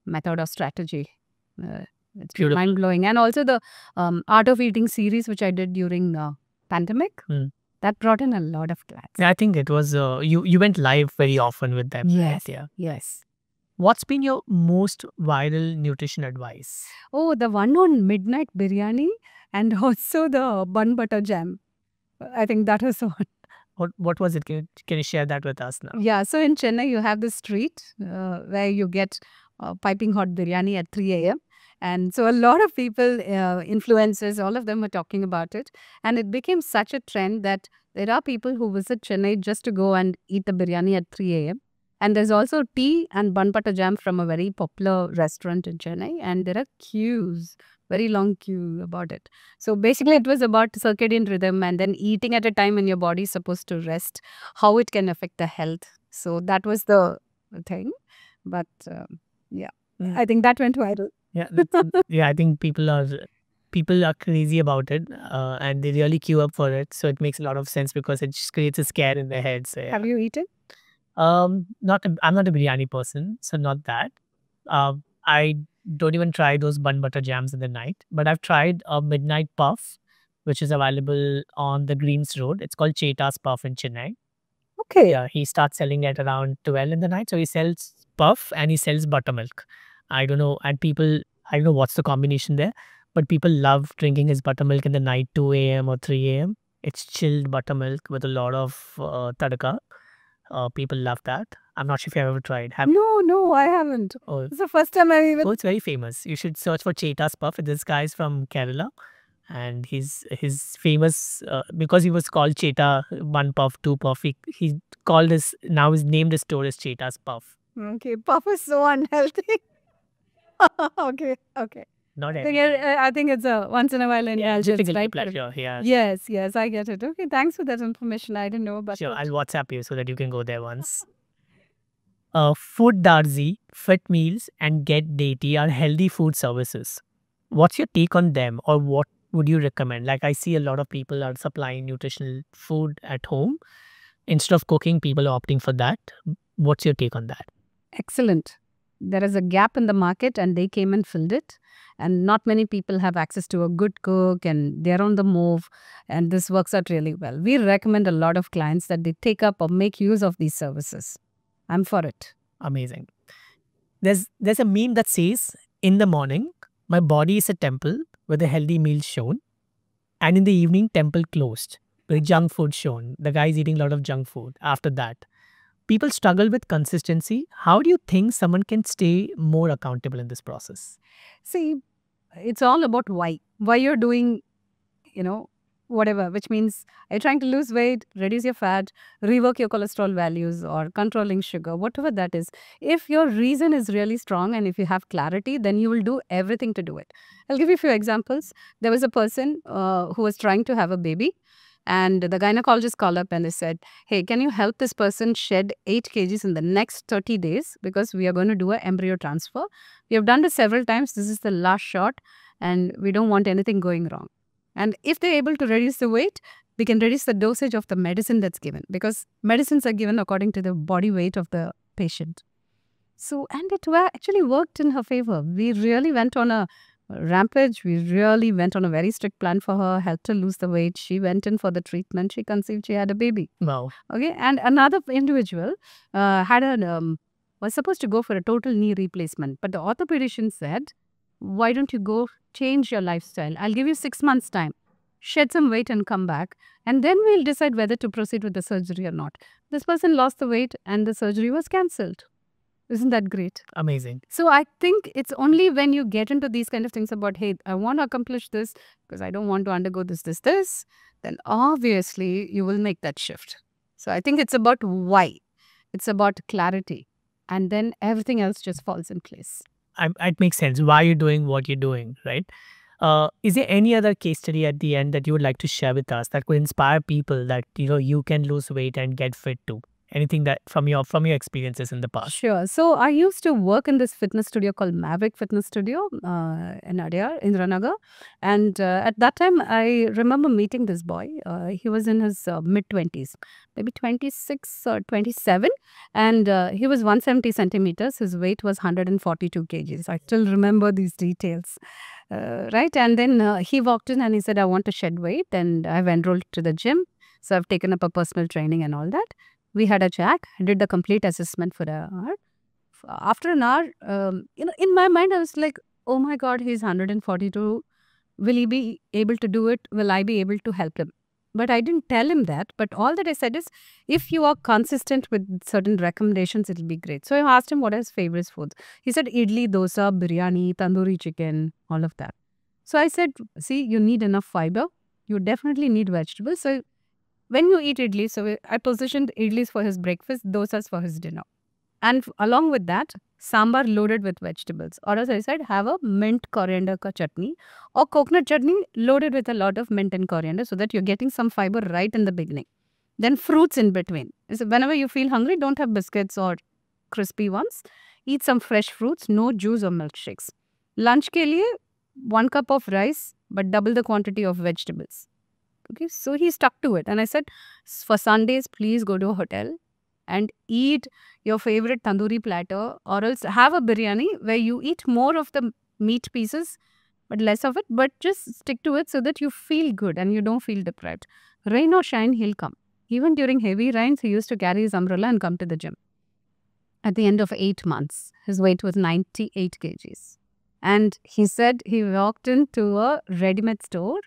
method or strategy. It's mind-blowing. And also the Art of Eating series, which I did during pandemic, that brought in a lot of clients. Yeah, I think it was, you went live very often with them. Yes, right? Yeah. Yes. What's been your most viral nutrition advice? Oh, the one on midnight biryani and also the bun butter jam. I think that was one. What was it? Can you share that with us now? Yeah, so in Chennai, you have this street where you get piping hot biryani at 3 a.m. And so a lot of people, influencers, all of them were talking about it. And it became such a trend that there are people who visit Chennai just to go and eat the biryani at 3 a.m. And there's also tea and bun butter jam from a very popular restaurant in Chennai. And there are queues, very long queue about it. So basically, it was about circadian rhythm and then eating at a time when your body is supposed to rest, how it can affect the health. So that was the thing. But yeah, Mm. I think that went viral. Yeah, yeah. I think people are crazy about it, and they really queue up for it. So it makes a lot of sense because it just creates a scare in their head. So yeah. Have you eaten? I'm not a biryani person, so not that. I don't even try those bun butter jams in the night, but I've tried a midnight puff, which is available on the Greens Road. It's called Cheta's Puff in Chennai. Okay. Yeah, he starts selling at around 12 in the night. So he sells puff and he sells buttermilk. I don't know, and people, I don't know what's the combination there, but people love drinking his buttermilk in the night, 2 a.m. or 3 a.m. It's chilled buttermilk with a lot of tadka. People love that. I'm not sure if you've ever tried. No, I haven't. Oh, It's the first time I even. oh, it's very famous. You should search for Cheta's Puff. This guy is from Kerala, and he's famous because he was called Cheta, one puff, two puff. He called his now his named his store is Cheta's Puff. Okay, puff is so unhealthy. Okay. Not I think, every I think it's a once in a while indulgence, just a guilty right? pleasure. Yeah, Yes, I get it. Okay, thanks for that information. I didn't know about sure. it. I'll WhatsApp you so that you can go there once. Food Darzi, Fit Meals, and Get Deity are healthy food services. What's your take on them, or what would you recommend? Like, I see a lot of people are supplying nutritional food at home. Instead of cooking, people are opting for that. What's your take on that? Excellent. There is a gap in the market and they came and filled it. And not many people have access to a good cook and they're on the move. And this works out really well. We recommend a lot of clients that they take up or make use of these services. I'm for it. Amazing. There's a meme that says, in the morning, my body is a temple with a healthy meal shown. And in the evening, temple closed with junk food shown. The guy's eating a lot of junk food after that. People struggle with consistency. How do you think someone can stay more accountable in this process? See, it's all about why. Why you're doing, whatever, which means are you trying to lose weight, reduce your fat, rework your cholesterol values, or controlling sugar, whatever that is. If your reason is really strong and if you have clarity, then you will do everything to do it. I'll give you a few examples. There was a person who was trying to have a baby. And the gynecologist called up and they said, hey, can you help this person shed 8 kgs in the next 30 days? Because we are going to do an embryo transfer. We have done this several times. This is the last shot and we don't want anything going wrong. And if they're able to reduce the weight, we can reduce the dosage of the medicine that's given. Because medicines are given according to the body weight of the patient. So, and it actually worked in her favor. We really went on a rampage. We really went on a very strict plan for her, helped her lose the weight. She went in for the treatment. She conceived. She had a baby. Wow. Okay. And another individual was supposed to go for a total knee replacement. But the orthopedician said, why don't you go change your lifestyle? I'll give you 6 months time. Shed some weight and come back. And then we'll decide whether to proceed with the surgery or not. This person lost the weight and the surgery was cancelled. Isn't that great? Amazing. So I think it's only when you get into these kind of things about, hey, I want to accomplish this because I don't want to undergo this, then obviously you will make that shift. So I think it's about why. It's about clarity. And then everything else just falls in place. It makes sense. Why you're doing what you're doing, right? Is there any other case study at the end that you would like to share with us that could inspire people that you can lose weight and get fit too? Anything that from your experiences in the past? Sure. So I used to work in this fitness studio called Maverick Fitness Studio in Adyar, Indranagar. And at that time, I remember meeting this boy. He was in his mid-20s, maybe 26 or 27. And he was 170 centimeters. His weight was 142 kgs. I still remember these details. Right. And then he walked in and he said, I want to shed weight. And I've enrolled to the gym. So I've taken up a personal training and all that. We had a chat, did the complete assessment for an hour. After an hour, in my mind, I was like, oh my God, he's 142. Will he be able to do it? Will I be able to help him? But I didn't tell him that. But all that I said is, if you are consistent with certain recommendations, it'll be great. So I asked him what are his favorite foods. He said idli, dosa, biryani, tandoori chicken, all of that. So I said, see, you need enough fiber. You definitely need vegetables. So when you eat idli, so I positioned idlis for his breakfast, dosas for his dinner. And along with that, sambar loaded with vegetables. Or as I said, have a mint coriander ka chutney or coconut chutney loaded with a lot of mint and coriander so that you're getting some fiber right in the beginning. Then fruits in between. So whenever you feel hungry, don't have biscuits or crispy ones. Eat some fresh fruits, no juice or milkshakes. Lunch ke liye, 1 cup of rice, but double the quantity of vegetables. Okay, so he stuck to it. And I said, for Sundays, please go to a hotel and eat your favorite tandoori platter, or else have a biryani where you eat more of the meat pieces but less of it, but just stick to it so that you feel good and you don't feel deprived. Rain or shine, he'll come. Even during heavy rains, he used to carry his umbrella and come to the gym. At the end of 8 months, his weight was 98 kgs. And he said he walked into a ready-made store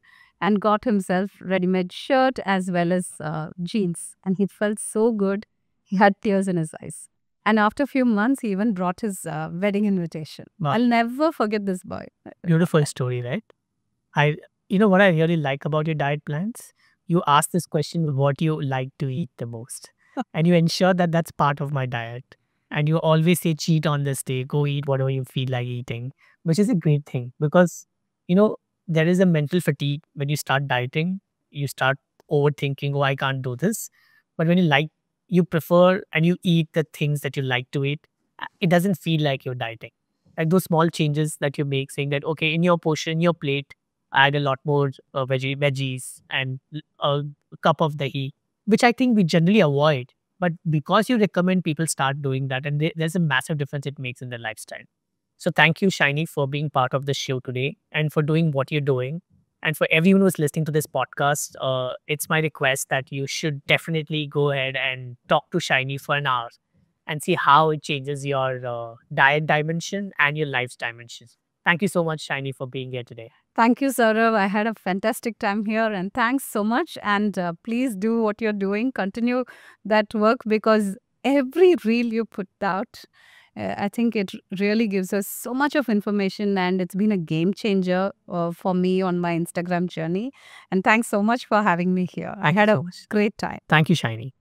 and got himself ready-made shirt as well as jeans. And he felt so good. He had tears in his eyes. And after a few months, he even brought his wedding invitation. Wow. I'll never forget this boy. Beautiful story, right? What I really like about your diet plans? You ask this question, what you like to eat the most? And you ensure that that's part of my diet. And you always say cheat on this day, go eat whatever you feel like eating, which is a great thing because, there is a mental fatigue when you start dieting. You start overthinking, oh, I can't do this. But when you prefer and you eat the things that you like to eat, it doesn't feel like you're dieting. Like those small changes that you make, saying that, okay, in your portion, in your plate, add a lot more veggies and a cup of dahi, which I think we generally avoid. But because you recommend people start doing that, and there's a massive difference it makes in their lifestyle. So thank you, Shiny, for being part of the show today and for doing what you're doing. And for everyone who's listening to this podcast, it's my request that you should definitely go ahead and talk to Shiny for an hour and see how it changes your diet dimension and your life's dimensions. Thank you so much, Shiny, for being here today. Thank you, Saurav. I had a fantastic time here and thanks so much. And please do what you're doing. Continue that work because every reel you put out, I think it really gives us so much of information and it's been a game changer for me on my Instagram journey. And thanks so much for having me here. I had a great time. Thank you, Shiny.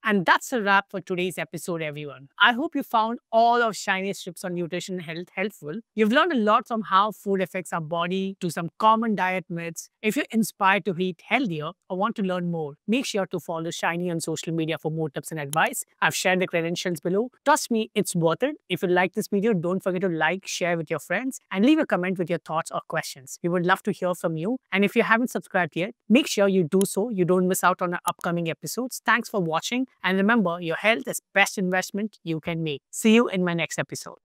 And that's a wrap for today's episode, everyone. I hope you found all of Shiny's tips on nutrition and health helpful. You've learned a lot from how food affects our body to some common diet myths. If you're inspired to eat healthier or want to learn more, make sure to follow Shiny on social media for more tips and advice. I've shared the credentials below. Trust me, it's worth it. If you like this video, don't forget to like, share with your friends, and leave a comment with your thoughts or questions. We would love to hear from you. And if you haven't subscribed yet, make sure you do so. You don't miss out on our upcoming episodes. Thanks for watching. And remember, your health is best investment you can make. See you in my next episode.